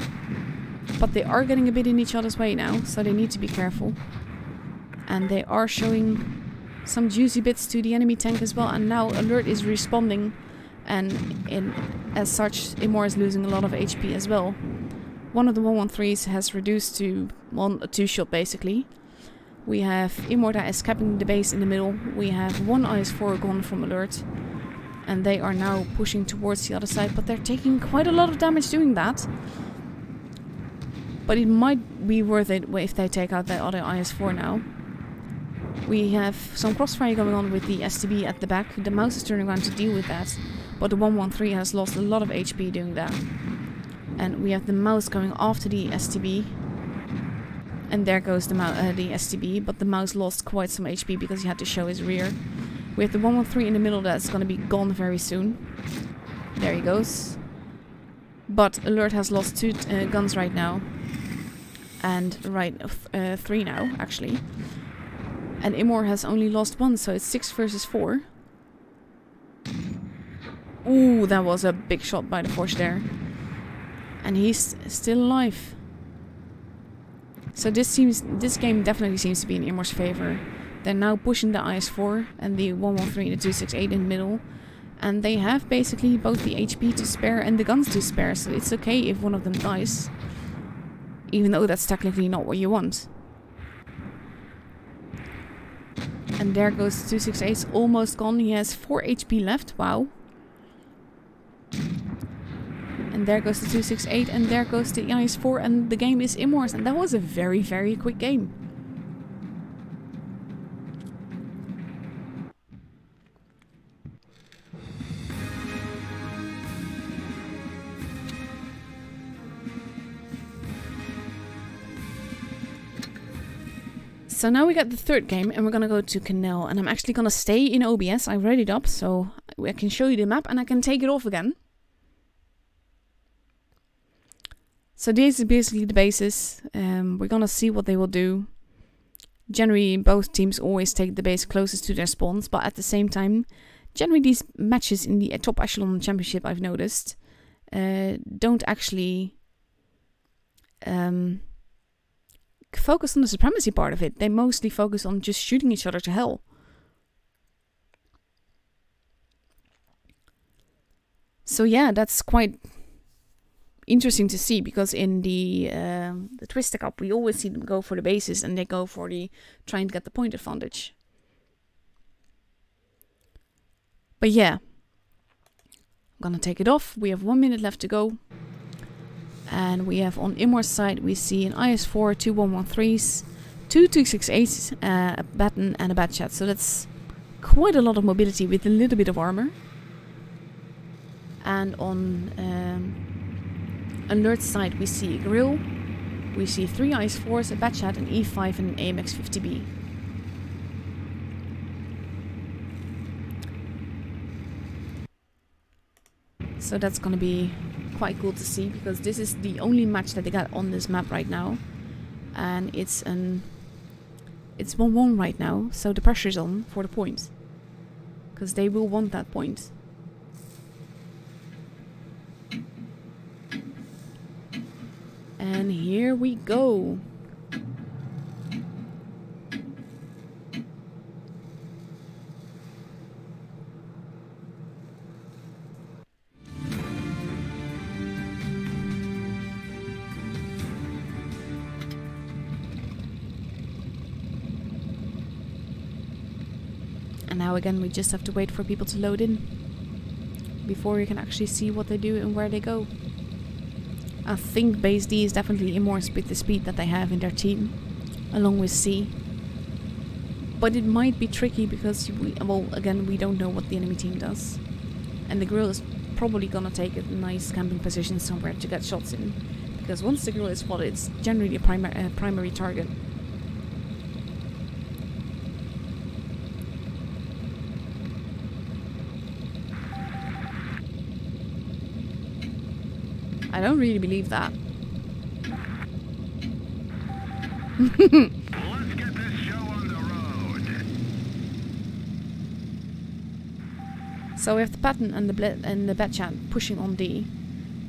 S1: But they are getting a bit in each other's way now, so they need to be careful. And they are showing some juicy bits to the enemy tank as well, and now Alert is responding. And as such, Immor is losing a lot of HP as well. One of the 113s has reduced to a 2-shot basically. We have Immor that is capping the base in the middle. We have one IS-4 gone from Alert. And they are now pushing towards the other side, but they're taking quite a lot of damage doing that. But it might be worth it if they take out that other IS-4 now. We have some crossfire going on with the STB at the back. The mouse is turning around to deal with that. But the 113 has lost a lot of HP doing that. And we have the mouse going after the STB. And there goes the STB, but the mouse lost quite some HP because he had to show his rear. We have the 113 in the middle that's going to be gone very soon. There he goes. But Alert has lost 2 guns right now. And 3 now, actually. And Immor has only lost 1, so it's 6 versus 4. Ooh, that was a big shot by the Forge there. And he's still alive. So this game definitely seems to be in Immor's favor. They're now pushing the IS-4 and the 113 and the 268 in the middle. And they have basically both the HP to spare and the guns to spare. So it's okay if one of them dies. Even though that's technically not what you want. And there goes the 268's almost gone. He has 4 HP left. Wow. And there goes the 268, and there goes the IS-4, and the game is Immor's. And that was a very, very quick game. So now we got the third game, and we're gonna go to Canal, and I'm actually gonna stay in OBS. I read it up, so I can show you the map, and I can take it off again. So this is basically the bases. We're gonna see what they will do. Generally, both teams always take the base closest to their spawns, but at the same time, generally these matches in the top Echelon Championship, I've noticed, don't actually focus on the supremacy part of it. They mostly focus on just shooting each other to hell. So yeah, that's quite interesting to see, because in the Twister Cup we always see them go for the bases, and they go for the trying to get the point advantage. But yeah, I'm gonna take it off. We have 1 minute left to go. And we have on Immor's side, we see an IS-4, 2 113s, 2 268s, a baton and a bat chat. So that's quite a lot of mobility with a little bit of armor. And on Alert's side, we see a grill. We see 3 IS-4s, a bat chat, an E5 and an AMX 50B. So that's gonna be quite cool to see, because this is the only match that they got on this map right now, and it's 1-1 right now, so the pressure is on for the point, because they will want that point. And here we go. And now again, we just have to wait for people to load in before we can actually see what they do and where they go. I think base D is definitely Immor's with the speed that they have in their team, along with C. But it might be tricky because, well, again, we don't know what the enemy team does. And the grill is probably gonna take a nice camping position somewhere to get shots in. Because once the grill is spotted, it's generally a primary target. I don't really believe that.
S2: Let's get this show on the road.
S1: So we have the pattern and the Blitz and the bat chat pushing on D,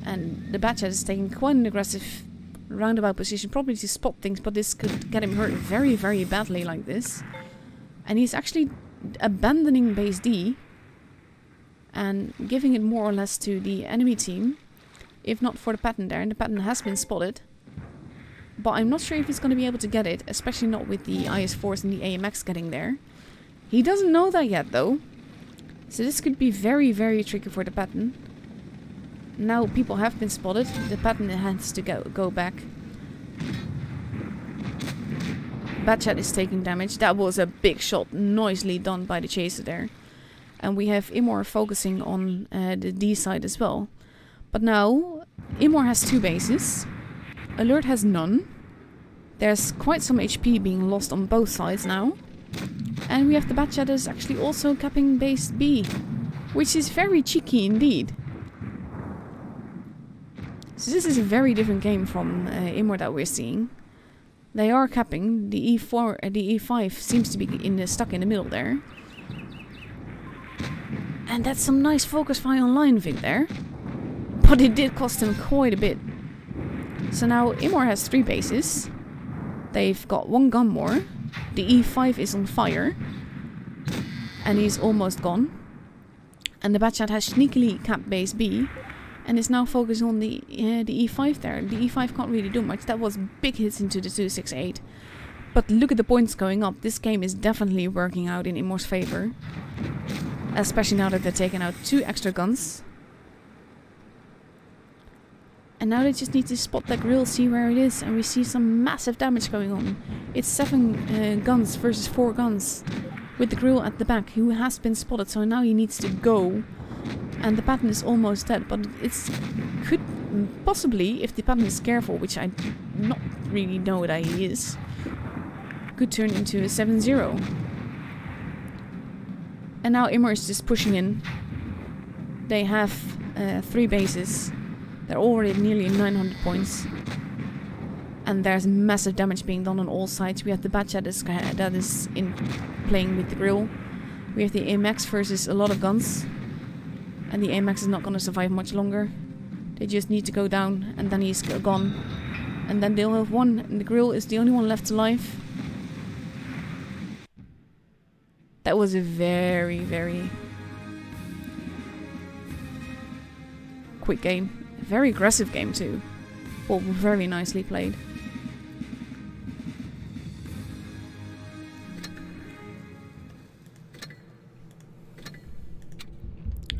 S1: and the bat chat is taking quite an aggressive roundabout position, probably to spot things, but this could get him hurt very, very badly like this. And he's actually abandoning base D and giving it more or less to the enemy team. If not for the pattern there, and the pattern has been spotted. But I'm not sure if he's going to be able to get it, especially not with the IS-4s and the AMX getting there. He doesn't know that yet, though. So this could be very, very tricky for the pattern. Now people have been spotted. The pattern has to go back. Batchat is taking damage. That was a big shot, noisily done by the chaser there. And we have Immor focusing on the D side as well. But now, Immor has 2 bases, Alert has none, There's quite some HP being lost on both sides now. And we have the Bat Shadows actually also capping base B, which is very cheeky indeed. So this is a very different game from Immor that we're seeing. They are capping. The E4, the E5 seems to be stuck in the middle there. And that's some nice focus fire on line Vic there. But it did cost him quite a bit. So now Immor has 3 bases. They've got 1 gun more. The E5 is on fire. And he's almost gone. And the Batchat has sneakily capped base B. And is now focusing on the E5 there. The E5 can't really do much. That was big hits into the 268. But look at the points going up. This game is definitely working out in Immor's favor. Especially now that they're taking out 2 extra guns. And now they just need to spot that grill, see where it is. And we see some massive damage going on. It's 7 guns versus 4 guns. With the grill at the back, who has been spotted. So now he needs to go. And the pattern is almost dead, but it's could possibly, if the pattern is careful, which I not really know that he is, could turn into a 7-0. And now Immor is just pushing in. They have 3 bases. They're already at nearly 900 points. And there's massive damage being done on all sides. We have the Batchat that is in playing with the grill. We have the AMX versus a lot of guns. And the AMX is not going to survive much longer. They just need to go down, and then he's gone. And then they'll have 1, and the grill is the only one left alive. That was a very, very quick game. A very aggressive game too. Well, very nicely played.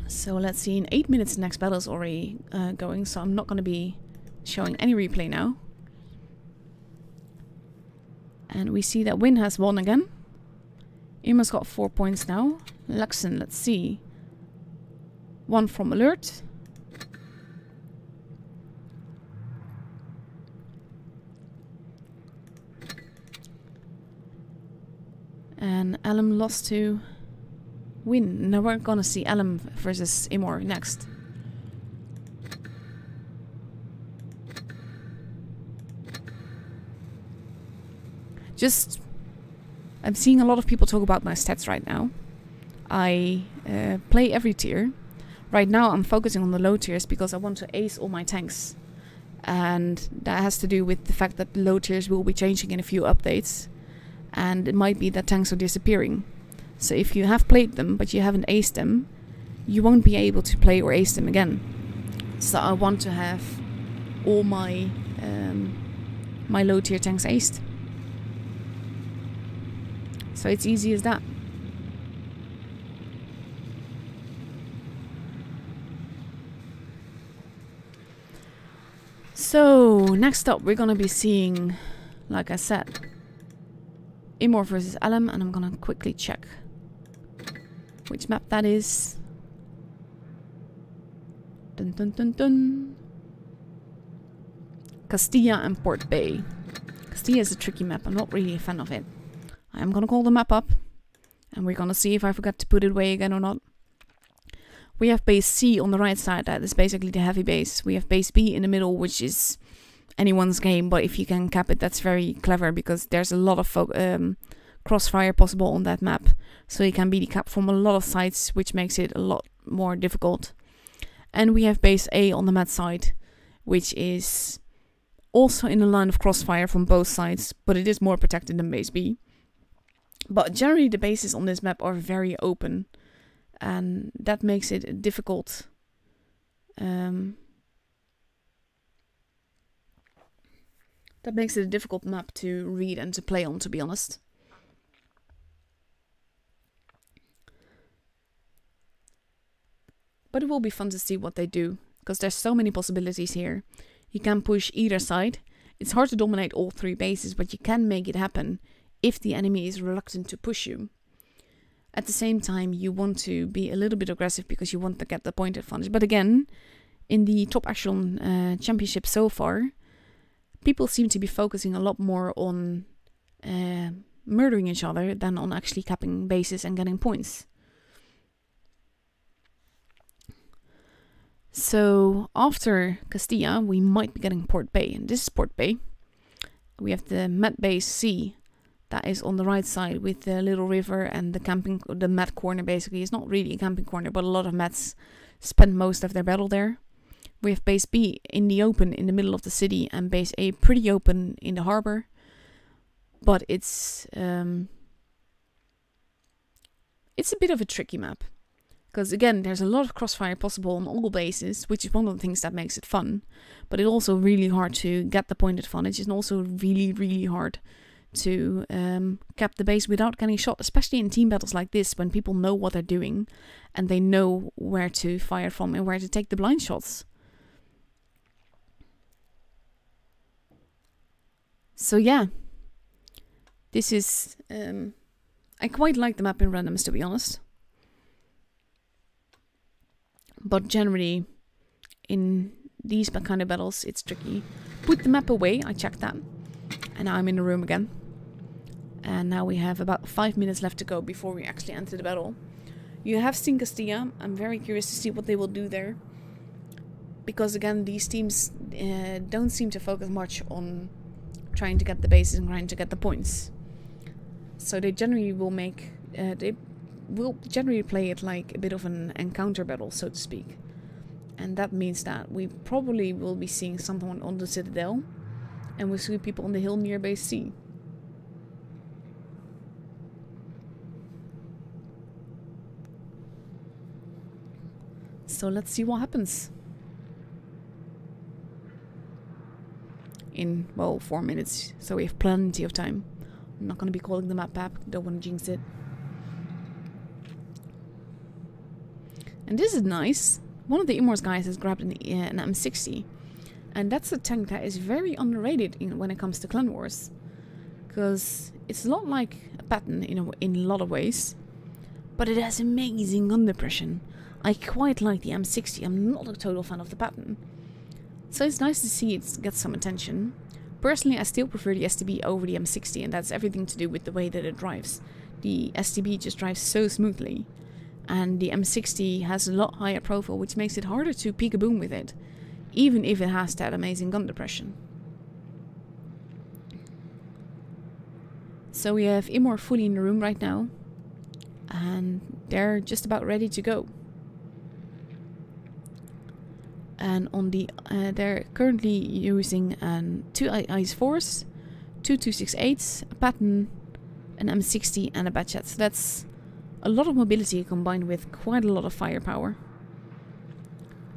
S1: So let's see, in 8 minutes the next battle is already going, so I'm not going to be showing any replay now. And we see that Win has won again. Immor's got 4 points now. Luxon, let's see. 1 from Alert. And Alum lost to Win. Now we're gonna see Alum versus Immor next. I'm seeing a lot of people talk about my stats right now. I play every tier. Right now I'm focusing on the low tiers because I want to ace all my tanks. And that has to do with the fact that the low tiers will be changing in a few updates. And it might be that tanks are disappearing. So if you have played them but you haven't aced them, you won't be able to play or ace them again. So I want to have all my my low tier tanks aced. So it's easy as that. So next up we're gonna be seeing, like I said, Immor versus Alum, and I'm gonna quickly check which map that is. Dun dun dun dun. Castilla and Port Bay. Castilla is a tricky map. I'm not really a fan of it. I'm gonna call the map up, and we're gonna see if I forgot to put it away again or not. We have base C on the right side. That is basically the heavy base. We have base B in the middle, which is anyone's game, but if you can cap it, that's very clever because there's a lot of crossfire possible on that map. So it can be capped from a lot of sides, which makes it a lot more difficult. And we have base A on the mat side, which is also in the line of crossfire from both sides, but it is more protected than base B. But generally the bases on this map are very open, and that makes it difficult. That makes it a difficult map to read and to play on, to be honest. But it will be fun to see what they do, because there's so many possibilities here. You can push either side. It's hard to dominate all 3 bases, but you can make it happen if the enemy is reluctant to push you. At the same time, you want to be a little bit aggressive because you want to get the point advantage. But again, in the top Echelon Championship so far, people seem to be focusing a lot more on murdering each other than on actually capping bases and getting points. So after Castilla, we might be getting Port Bay, and this is Port Bay. We have the Met Base C that is on the right side with the little river and the Met corner basically. It's not really a camping corner, but a lot of Mets spend most of their battle there. We have Base B in the open in the middle of the city and Base A pretty open in the harbor. But it's a bit of a tricky map. Because again, there's a lot of crossfire possible on all bases, which is one of the things that makes it fun. But it's also really hard to get the point advantage. It's also really, really hard to cap the base without getting shot. Especially in team battles like this, when people know what they're doing. And they know where to fire from and where to take the blind shots. So yeah. This is... I quite like the map in randoms, to be honest. But generally, in these kind of battles, it's tricky. Put the map away, I checked that. And now I'm in the room again. And now we have about 5 minutes left to go before we actually enter the battle. You have seen Castilla. I'm very curious to see what they will do there. Because again, these teams don't seem to focus much on trying to get the bases and trying to get the points. So they generally will make... We'll generally play it like a bit of an encounter battle, so to speak. And that means that we probably will be seeing someone on the Citadel. And we'll see people on the hill near Base C. So let's see what happens. In, well, 4 minutes. So we have plenty of time. I'm not going to be calling the map back. Don't want to jinx it. And this is nice. One of the Immor's guys has grabbed an M60. And that's a tank that is very underrated when it comes to Clan Wars. Because it's a lot like a Patton in a lot of ways. But it has amazing gun depression. I quite like the M60. I'm not a total fan of the Patton. So it's nice to see it get some attention. Personally, I still prefer the STB over the M60. And that's everything to do with the way that it drives. The STB just drives so smoothly. And the M60 has a lot higher profile, which makes it harder to peek-a-boom with it. Even if it has that amazing gun depression. So we have Immor fully in the room right now. And they're just about ready to go. And on the they're currently using 2 IS-4s, 2 268s, a Patton, an M60 and a Batchat. So that's a lot of mobility combined with quite a lot of firepower.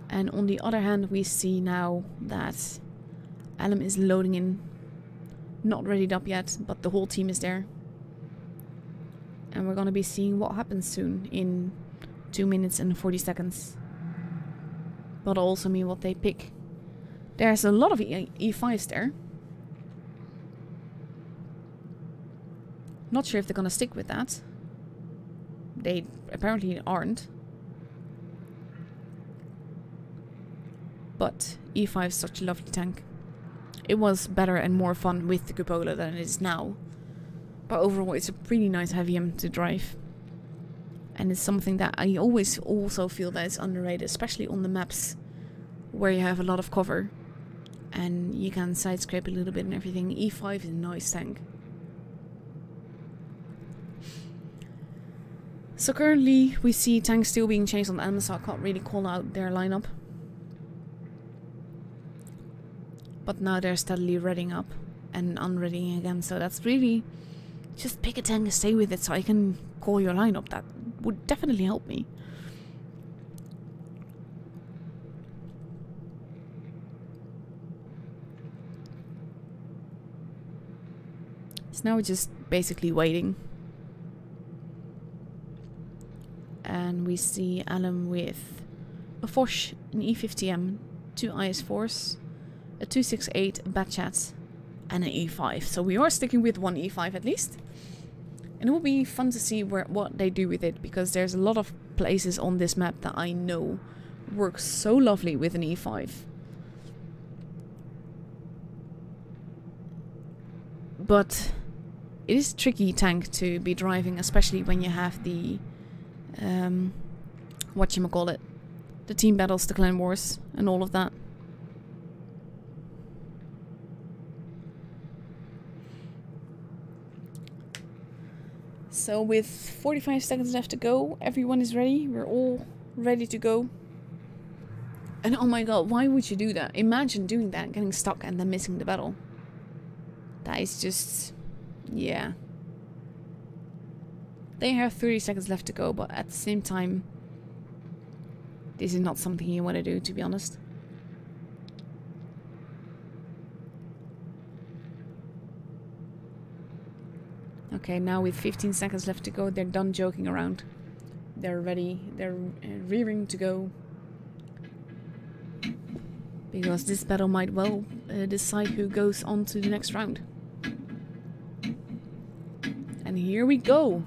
S1: And on the other hand, we see now that Alum is loading in. Not readied up yet, but the whole team is there. And we're going to be seeing what happens soon in 2 minutes and 40 seconds. But also mean what they pick. There's a lot of E5s there. Not sure if they're going to stick with that. They apparently aren't. But E5 is such a lovely tank. It was better and more fun with the cupola than it is now. But overall, it's a pretty nice heavy M to drive. And it's something that I always also feel that is underrated, especially on the maps where you have a lot of cover. And you can side scrape a little bit and everything. E5 is a nice tank. So currently, we see tanks still being changed on the enemy, so I can't really call out their lineup. But now they're steadily readying up and unreadying again, so that's really... Just pick a tank and stay with it so I can call your lineup. That would definitely help me. So now we're just basically waiting. And we see Alum with a Foch, an E50M, 2 IS-4s, a 268 Batchat, and an E5. So we are sticking with one E5 at least. And it will be fun to see what they do with it, because there's a lot of places on this map that I know work so lovely with an E5. But it is a tricky tank to be driving, especially when you have the whatchamacallit, the team battles, the clan wars, and all of that. So with 45 seconds left to go, everyone is ready. We're all ready to go. And oh my god, why would you do that? Imagine doing that, getting stuck and then missing the battle. That is just... yeah. They have 30 seconds left to go, but at the same time, this is not something you want to do, to be honest. Okay, now with 15 seconds left to go, they're done joking around. They're ready, they're rearing to go. Because this battle might well decide who goes on to the next round. And here we go!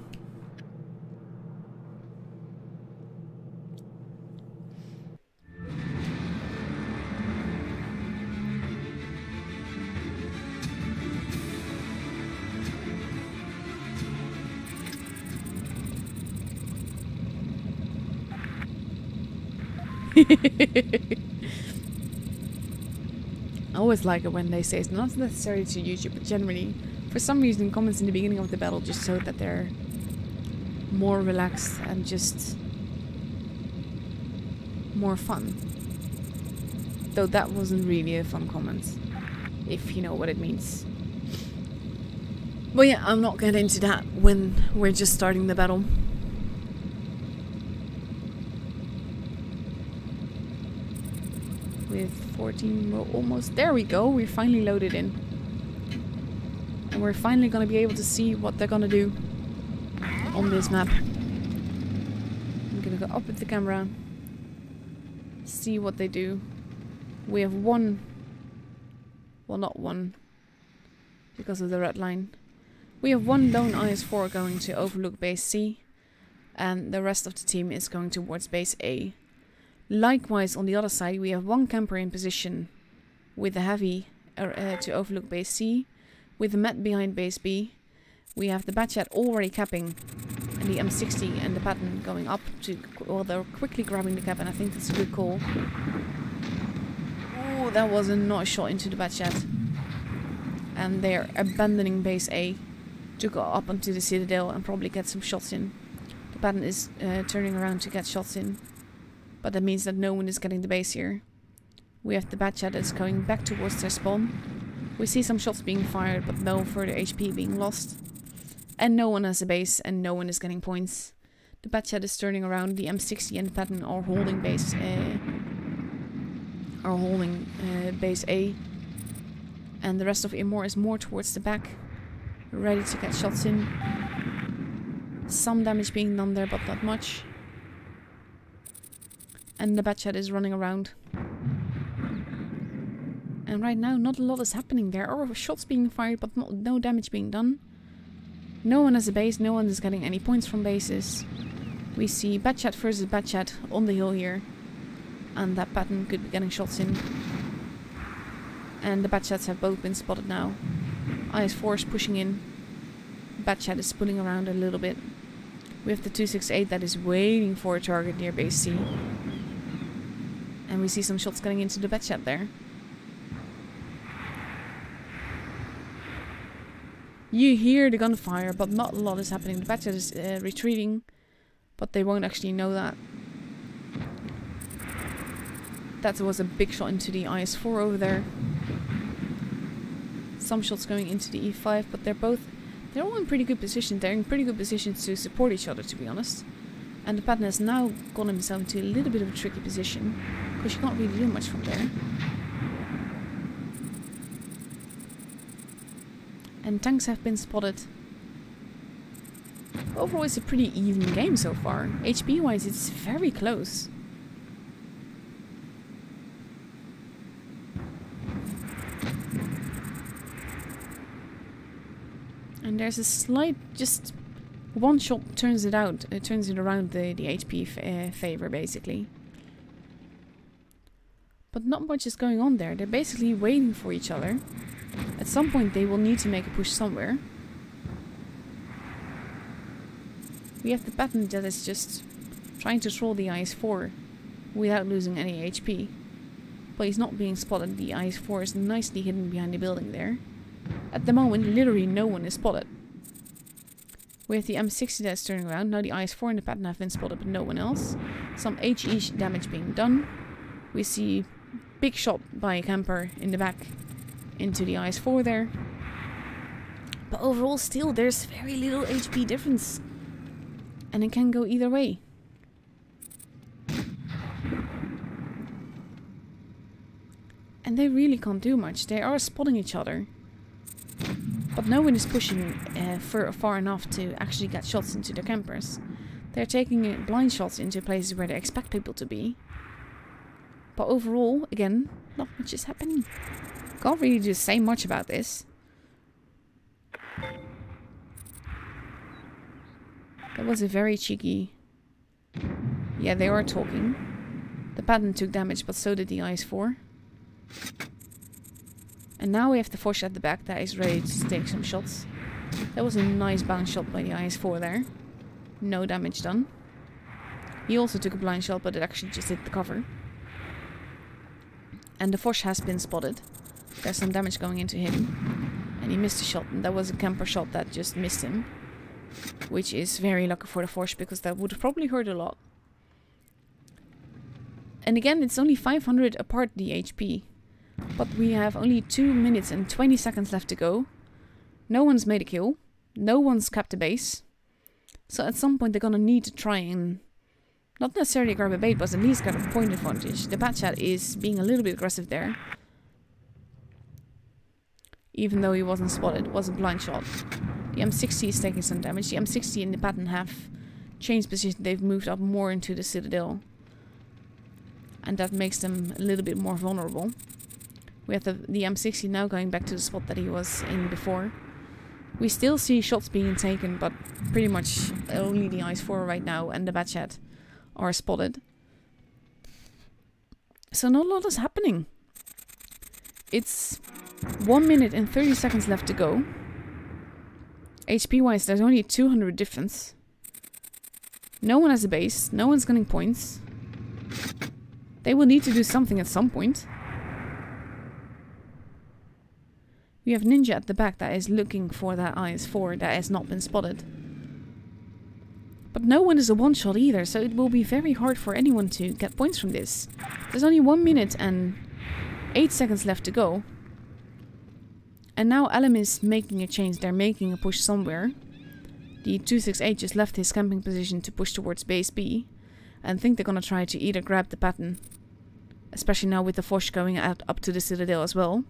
S1: I always like it when they say it's not necessarily to YouTube, but generally, for some reason, comments in the beginning of the battle just show that they're more relaxed and just more fun. Though that wasn't really a fun comment, if you know what it means. But yeah, I'm not getting into that when we're just starting the battle. With 14, we're almost... there we go, we're finally loaded in. And we're finally gonna be able to see what they're gonna do on this map. I'm gonna go up with the camera, see what they do. We have one... well, not one, because of the red line. We have one lone IS-4 going to overlook base C, and the rest of the team is going towards base A. Likewise, on the other side, we have one camper in position with a heavy to overlook base C, with the Met behind base B. We have the Batchat already capping, and the M60 and the Patton going up to... well, they're quickly grabbing the cap, and I think that's a good call. Oh, that was not a shot into the Batchat. And they're abandoning base A to go up onto the Citadel and probably get some shots in. The Patton is turning around to get shots in. But that means that no one is getting the base here. We have the Batchat that's going back towards their spawn. We see some shots being fired, but no further HP being lost. And no one has a base, and no one is getting points. The Batchat is turning around. The M60 and the Patton are holding base. Base A. And the rest of Immor is more towards the back, ready to get shots in. Some damage being done there, but not much. And the Batchat is running around. And right now, not a lot is happening. There are shots being fired, but no damage being done. No one has a base, no one is getting any points from bases. We see Batchat versus Batchat on the hill here. And that Patton could be getting shots in. And the Batchats have both been spotted now. IS-4 is pushing in. Batchat is pulling around a little bit. We have the 268 that is waiting for a target near base C. And we see some shots getting into the Batchat there. You hear the gunfire, but not a lot is happening. The Batchat is retreating, but they won't actually know that. That was a big shot into the IS-4 over there. Some shots going into the E5, but they're all in pretty good position. They're in pretty good positions to support each other, to be honest. And the Patton has now gotten himself into a little bit of a tricky position, because you can't really do much from there. And tanks have been spotted. Overall, it's a pretty even game so far. HP-wise, it's very close. And there's a slight, just one shot turns it out. It turns it around the HP favor, basically. But not much is going on there. They're basically waiting for each other. At some point they will need to make a push somewhere. We have the pattern that is just trying to troll the IS-4 without losing any HP. But he's not being spotted. The IS-4 is nicely hidden behind the building there. At the moment, literally no one is spotted. We have the M60 that's turning around. Now the IS-4 and the pattern have been spotted, but no one else. Some HE damage being done. We see big shot by a camper in the back into the IS-4 there. But overall, still, there's very little HP difference. And it can go either way. And they really can't do much. They are spotting each other. But no one is pushing far enough to actually get shots into their campers. They're taking blind shots into places where they expect people to be. But overall, again, not much is happening. Can't really just say much about this. That was a very cheeky... Yeah, they are talking. The pattern took damage, but so did the IS-4. And now we have the Foch at the back that is ready to take some shots. That was a nice bounce shot by the IS-4 there. No damage done. He also took a blind shot, but it actually just hit the cover. And the Foch has been spotted. There's some damage going into him. And he missed a shot, and that was a camper shot that just missed him. Which is very lucky for the Foch, because that would have probably hurt a lot. And again, it's only 500 apart the HP. But we have only 2 minutes and 20 seconds left to go. No one's made a kill. No one's capped a base. So at some point they're gonna need to try and... not necessarily grab a bait, but at least get a point advantage. The Batchat is being a little bit aggressive there. Even though he wasn't spotted, it was a blind shot. The M60 is taking some damage. The M60 and the pattern have changed position. They've moved up more into the citadel. And that makes them a little bit more vulnerable. We have the M60 now going back to the spot that he was in before. We still see shots being taken, but pretty much only the IS-4 right now and the Batchat are spotted. So not a lot is happening. It's 1 minute and 30 seconds left to go. HP wise, there's only 200 difference. No one has a base. No one's getting points. They will need to do something at some point. We have Ninja at the back that is looking for that IS-4 that has not been spotted. But no one is a one-shot either, so it will be very hard for anyone to get points from this. There's only 1 minute and 8 seconds left to go. And now Alum is making a change. They're making a push somewhere. The 268 just left his camping position to push towards base B. And I think they're gonna try to either grab the pattern. Especially now with the Foch going out up to the citadel as well.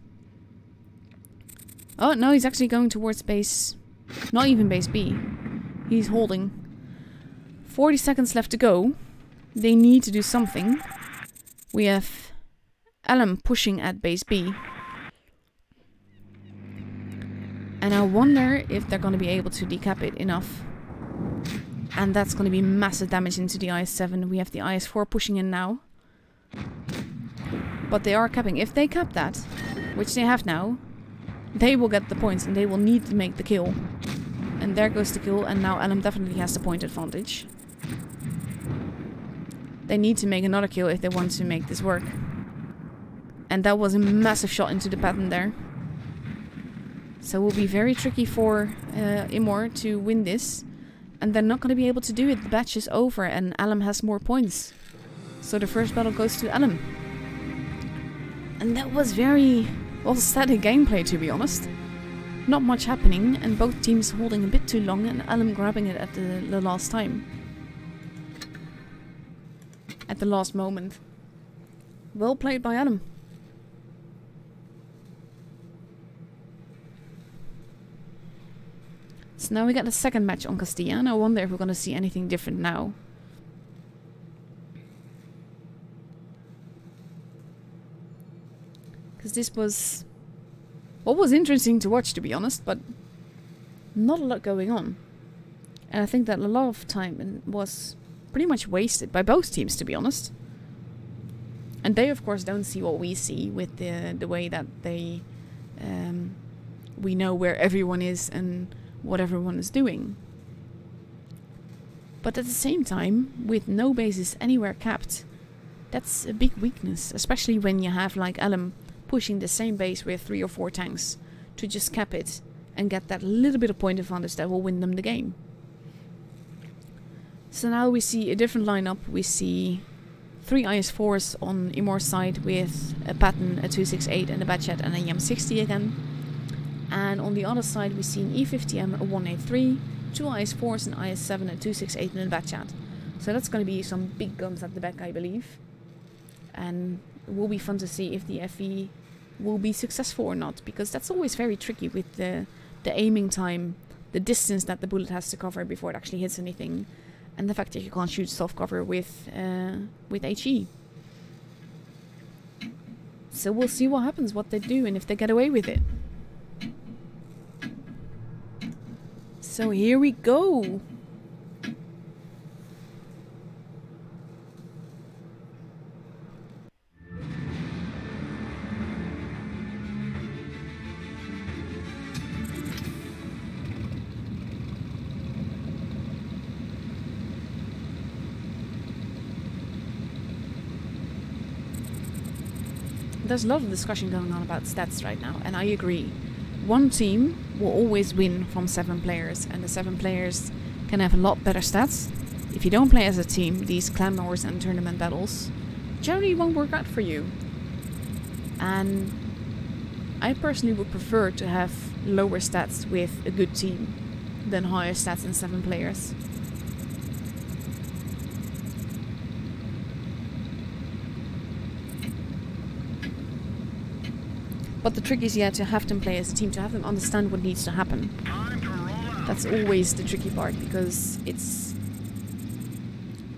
S1: Oh, no, he's actually going towards base... not even base B. He's holding. 40 seconds left to go. They need to do something. We have Alum pushing at base B. And I wonder if they're going to be able to decap it enough. And that's going to be massive damage into the IS-7. We have the IS-4 pushing in now. But they are capping. If they cap that, which they have now, they will get the points and they will need to make the kill. And there goes the kill, and now Alum definitely has the point advantage. They need to make another kill if they want to make this work. And that was a massive shot into the pattern there. So it will be very tricky for Immor to win this. And they're not going to be able to do it. The batch is over and Alum has more points. So the first battle goes to Alum. And that was very... well, static gameplay, to be honest. Not much happening, and both teams holding a bit too long, and Alum grabbing it at the last time. At the last moment. Well played by Alum. So now we got the second match on Castilla, and I wonder if we're gonna see anything different now. Because this was... what was interesting to watch, to be honest, but not a lot going on. And I think that a lot of time was pretty much wasted by both teams, to be honest. And they, of course, don't see what we see with the way that they we know where everyone is and what everyone is doing. But at the same time, with no bases anywhere capped, that's a big weakness, especially when you have like Elm pushing the same base with 3 or 4 tanks to just cap it and get that little bit of point advantage that will win them the game. So now we see a different lineup. We see 3 IS-4s on Immor's side with a Patton, a 268 and a Batchat and a YAM-60 again. And on the other side we see an E50M, a 183, 2 IS-4s, an IS-7, a 268 and a Batchat. So that's going to be some big guns at the back, I believe. And it will be fun to see if the FE will be successful or not, because that's always very tricky with the aiming time, the distance that the bullet has to cover before it actually hits anything, and the fact that you can't shoot soft cover with HE. So we'll see what happens, what they do, and if they get away with it. So here we go. There's a lot of discussion going on about stats right now, and I agree. One team will always win from 7 players, and the 7 players can have a lot better stats. If you don't play as a team, these clan wars and tournament battles generally won't work out for you. And I personally would prefer to have lower stats with a good team than higher stats in 7 players. But the trick is, yeah, to have them play as a team, to have them understand what needs to happen. That's always the tricky part, because it's...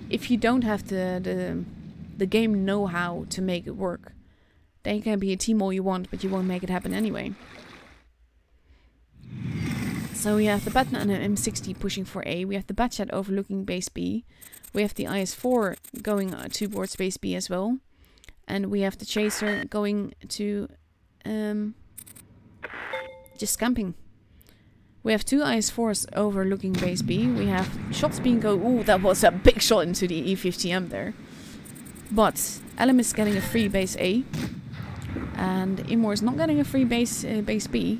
S1: if you don't have the game know-how to make it work, then you can be a team all you want, but you won't make it happen anyway. So we have the Patton and an M60 pushing for A, we have the Batchat overlooking base B, we have the IS-4 going towards base B as well, and we have the Chaser going to... just camping. We have 2 IS-4s overlooking base B. We have shots being ooh, that was a big shot into the E50M there. But Elm is getting a free base A, and Immor is not getting a free base B.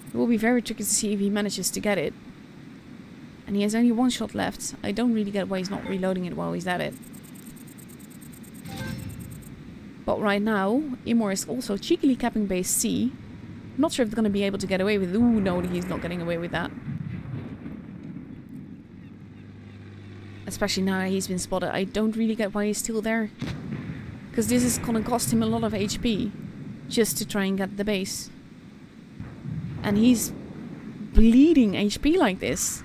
S1: It will be very tricky to see if he manages to get it. And he has only 1 shot left. I don't really get why he's not reloading it while he's at it. But right now, Immor is also cheekily capping base C. Not sure if they're going to be able to get away with it. Ooh, no, he's not getting away with that. Especially now he's been spotted. I don't really get why he's still there. Because this is going to cost him a lot of HP. Just to try and get the base. And he's bleeding HP like this.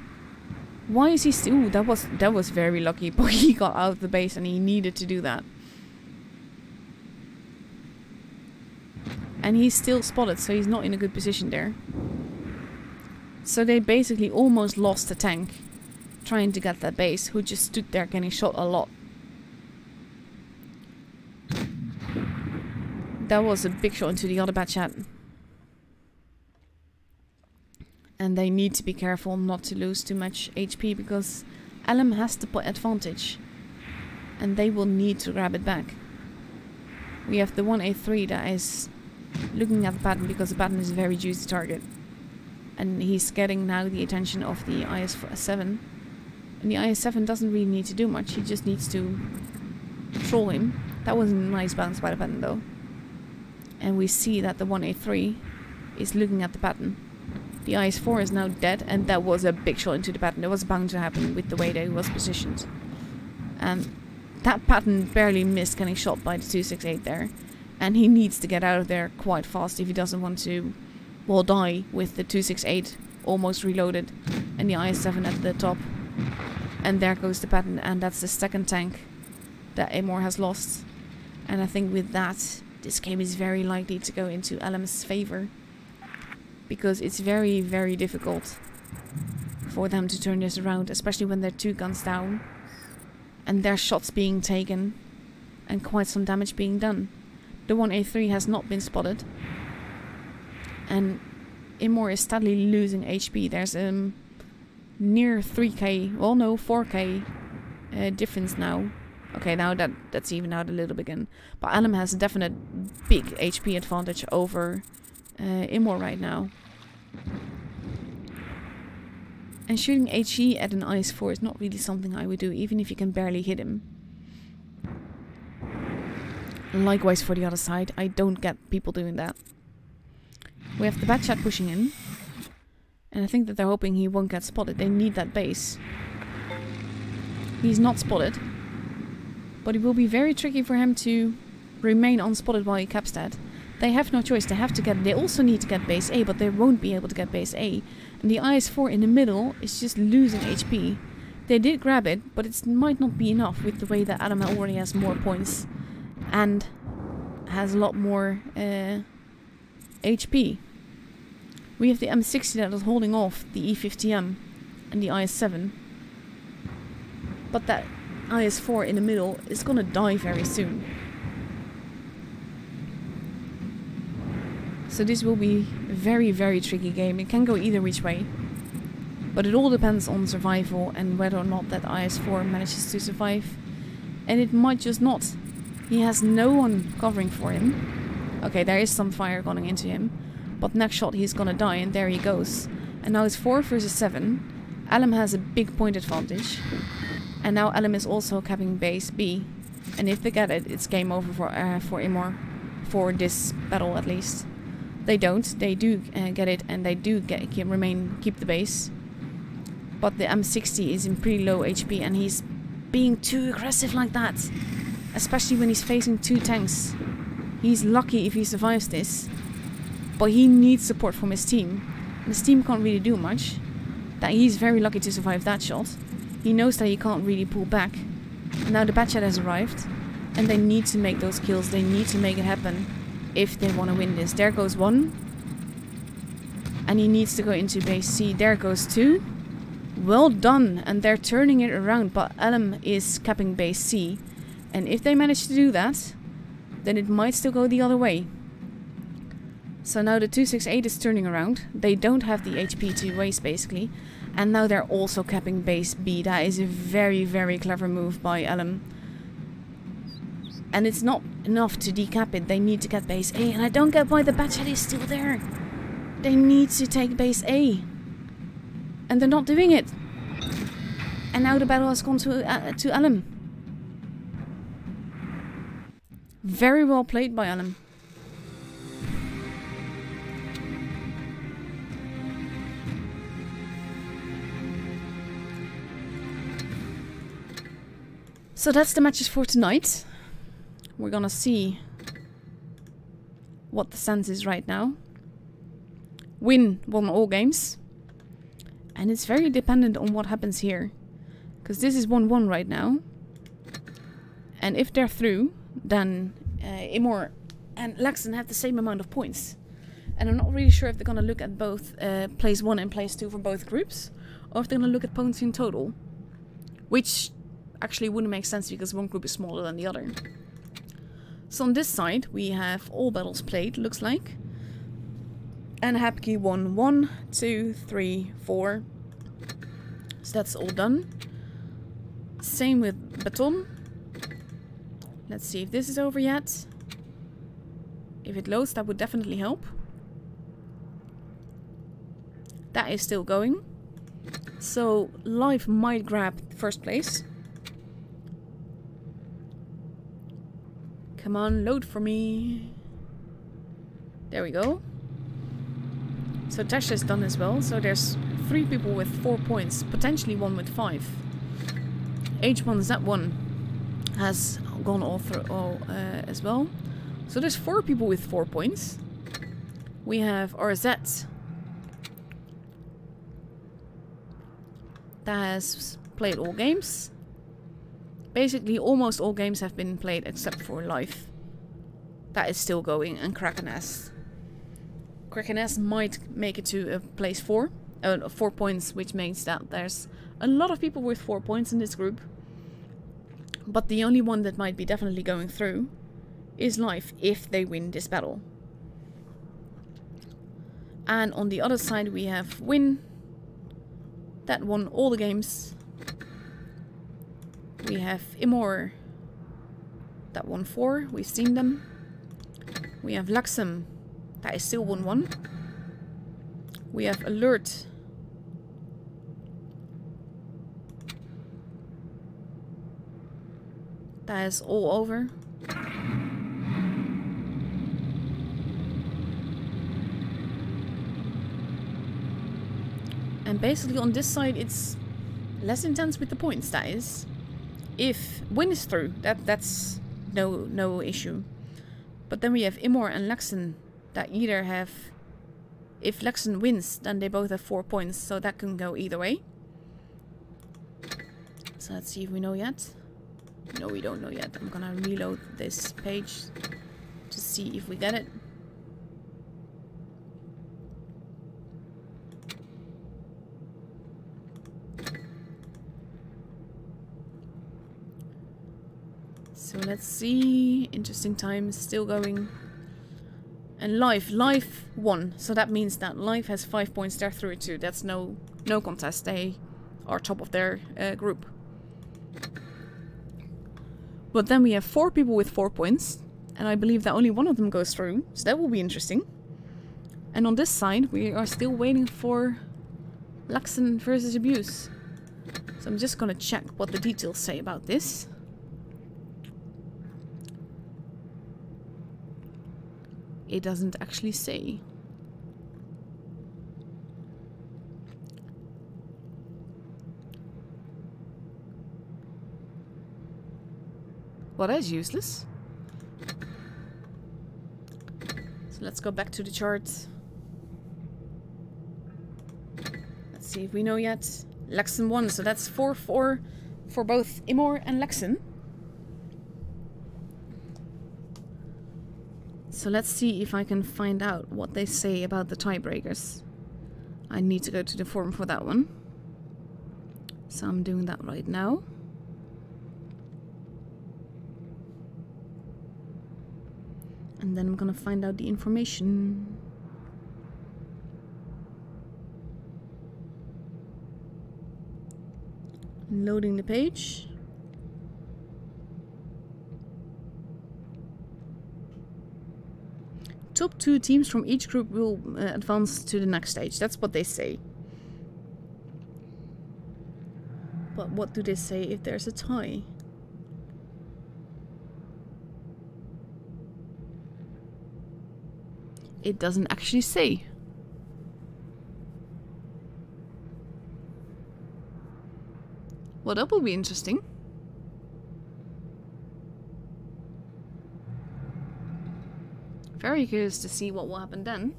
S1: Why is he still... Ooh, that was very lucky. But he got out of the base and he needed to do that. And he's still spotted, so he's not in a good position there. So they basically almost lost the tank trying to get that base, who just stood there getting shot a lot. That was a big shot into the other Batchat. And they need to be careful not to lose too much HP, because Elm has the advantage. And they will need to grab it back. We have the 1A3 that is... looking at the Patton, because the Patton is a very juicy target. And he's getting now the attention of the IS-7. And the IS-7 doesn't really need to do much, he just needs to troll him. That was a nice bounce by the Patton though. And we see that the 1A3 is looking at the Patton. The IS-4 is now dead, and that was a big shot into the Patton. That was bound to happen with the way that he was positioned. And that Patton barely missed getting shot by the 268 there. And he needs to get out of there quite fast if he doesn't want to, well, die with the 268 almost reloaded and the IS-7 at the top. And there goes the Patton, and that's the second tank that Immor has lost. And I think with that, this game is very likely to go into Elm's favor. Because it's very, very difficult for them to turn this around, especially when they're 2 guns down. And there's shots being taken and quite some damage being done. The 1A3 has not been spotted. And Immor is steadily losing HP. There's near 3k, well no, 4k difference now. Okay, now that's even out a little bit again. But Alum has a definite big HP advantage over Immor right now. And shooting HE at an IS-4 is not really something I would do, even if you can barely hit him. Likewise for the other side, I don't get people doing that. We have the Bat Chat pushing in. And I think that they're hoping he won't get spotted. They need that base. He's not spotted. But it will be very tricky for him to remain unspotted while he caps that. They have no choice. They have to get... They also need to get base A, but they won't be able to get base A. And the IS-4 in the middle is just losing HP. They did grab it, but it might not be enough with the way that Adam already has more points. And has a lot more HP. We have the M60 that is holding off the E50M and the IS-7. But that IS-4 in the middle is gonna die very soon. So this will be a very, very tricky game. It can go either which way. But it all depends on survival and whether or not that IS-4 manages to survive. And it might just not. He has no one covering for him. Okay, there is some fire going into him. But next shot he's gonna die, and there he goes. And now it's 4 versus 7. Alum has a big point advantage. And now Alum is also capping base B. And if they get it, it's game over for Immor. For this battle at least. They don't. They do get it, and they do keep the base. But the M60 is in pretty low HP, and he's being too aggressive like that. Especially when he's facing 2 tanks. He's lucky if he survives this. But he needs support from his team. And his team can't really do much. That he's very lucky to survive that shot. He knows that he can't really pull back. And now the Bat Chat has arrived. And they need to make those kills. They need to make it happen. If they want to win this. There goes 1. And he needs to go into base C. There goes 2. Well done. And they're turning it around. But Alum is capping base C. And if they manage to do that, then it might still go the other way. So now the 268 is turning around. They don't have the HP to waste basically. And now they're also capping base B. That is a very, very clever move by Alum. And it's not enough to decap it. They need to get base A. And I don't get why the Bat Chat is still there. They need to take base A. And they're not doing it. And now the battle has gone to Alum. Very well played by Alum. So that's the matches for tonight. We're gonna see what the sense is right now. Win won all games. And it's very dependent on what happens here. Because this is 1-1 right now. And if they're through, then Immor and Laxton have the same amount of points. And I'm not really sure if they're gonna look at both place 1 and place 2 for both groups. Or if they're gonna look at points in total. Which actually wouldn't make sense because one group is smaller than the other. So on this side we have all battles played, looks like. And Hapki won 1, 2, 3, 4. So that's all done. Same with Baton. Let's see if this is over yet. If it loads, that would definitely help. That is still going. So Live might grab first place. Come on, load for me. There we go. So Tasha is done as well. So there's 3 people with 4 points. Potentially 1 with 5. H1Z1 has gone all through as well. So there's 4 people with 4 points. We have RZ. That has played all games. Basically, almost all games have been played except for Live. That is still going. And Kraken S. Kraken S might make it to place 4. 4 points, which means that there's a lot of people with 4 points in this group. But the only one that might be definitely going through is Live if they win this battle. And on the other side we have Win. That won all the games. We have Immor. That won 4. We've seen them. We have Luxem. That is still 1-1. We have Alert. That is all over. And basically on this side it's less intense with the points, that is. If Win is through, that's no issue. But then we have Immor and Luxem that either have... If Luxem wins, then they both have 4 points, so that can go either way. So let's see if we know yet. No, we don't know yet. I'm gonna reload this page to see if we get it. So let's see. Interesting times still going. And Life won. So that means that Life has 5 points. They're through it too. That's no contest. They are top of their group. But then we have 4 people with 4 points. And I believe that only one of them goes through. So that will be interesting. And on this side, we are still waiting for Luxem versus Abuse. So I'm just gonna check what the details say about this. It doesn't actually say. Well, that's useless. So let's go back to the chart. Let's see if we know yet. Luxem won, so that's 4-4 for both Immor and Luxem. So let's see if I can find out what they say about the tiebreakers. I need to go to the forum for that one. So I'm doing that right now. And then I'm gonna find out the information. Loading the page. Top 2 teams from each group will advance to the next stage. That's what they say. But what do they say if there's a tie? It doesn't actually say. Well, that will be interesting. Very curious to see what will happen then.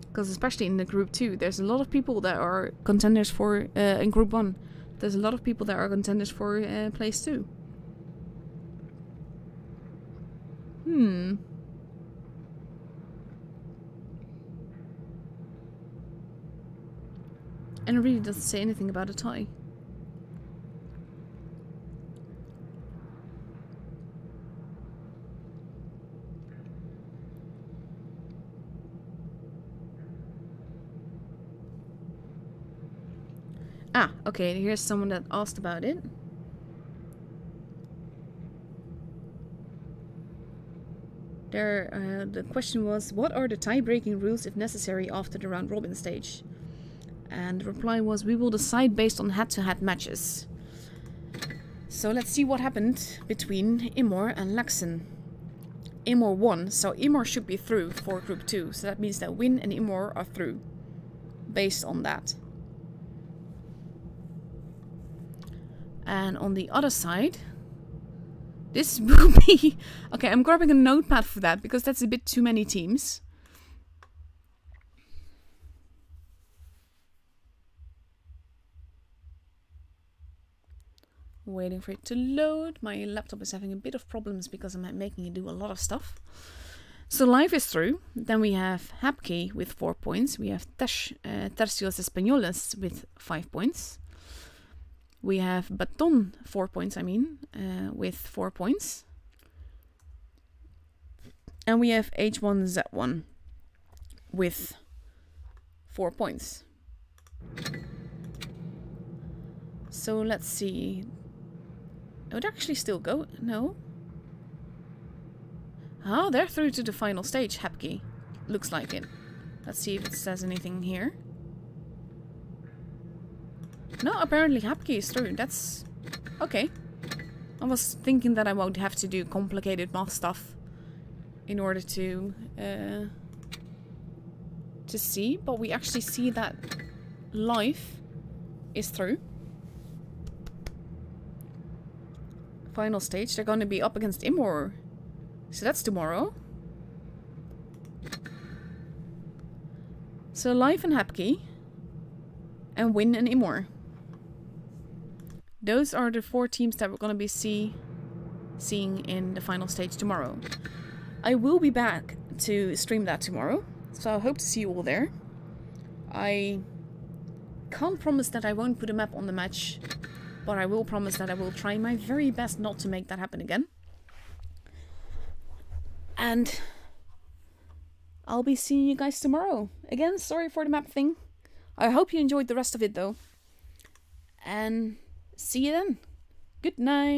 S1: Because especially in the group 2, there's a lot of people that are contenders for... in group 1, there's a lot of people that are contenders for place 2. And it really doesn't say anything about a tie. Ah, okay, here's someone that asked about it. The question was, what are the tie-breaking rules if necessary after the round-robin stage? And the reply was, we will decide based on head-to-head matches. So let's see what happened between Immor and Luxem. Immor won, so Immor should be through for group 2. So that means that Win and Immor are through. Based on that. And on the other side, this will be... Okay, I'm grabbing a notepad for that, because that's a bit too many teams. Waiting for it to load. My laptop is having a bit of problems because I'm making it do a lot of stuff. So Life is through. Then we have Hapke with 4 points. We have Tercios Españoles with 5 points. We have Baton, 4 points, with 4 points. And we have H1Z1 with 4 points. So let's see. It would actually still go. No. Ah, they're through to the final stage, Hapki. Looks like it. Let's see if it says anything here. No, apparently Hapki is through. That's okay. I was thinking that I won't have to do complicated math stuff in order to see, but we actually see that Life is through. Final stage, they're going to be up against Immor. So that's tomorrow. So Life and Hapki. And Win and Immor. Those are the 4 teams that we're going to be seeing in the final stage tomorrow. I will be back to stream that tomorrow. So I hope to see you all there. I can't promise that I won't put a map on the match. But I will promise that I will try my very best not to make that happen again. And I'll be seeing you guys tomorrow. Again, sorry for the map thing. I hope you enjoyed the rest of it though. And see you then. Good night.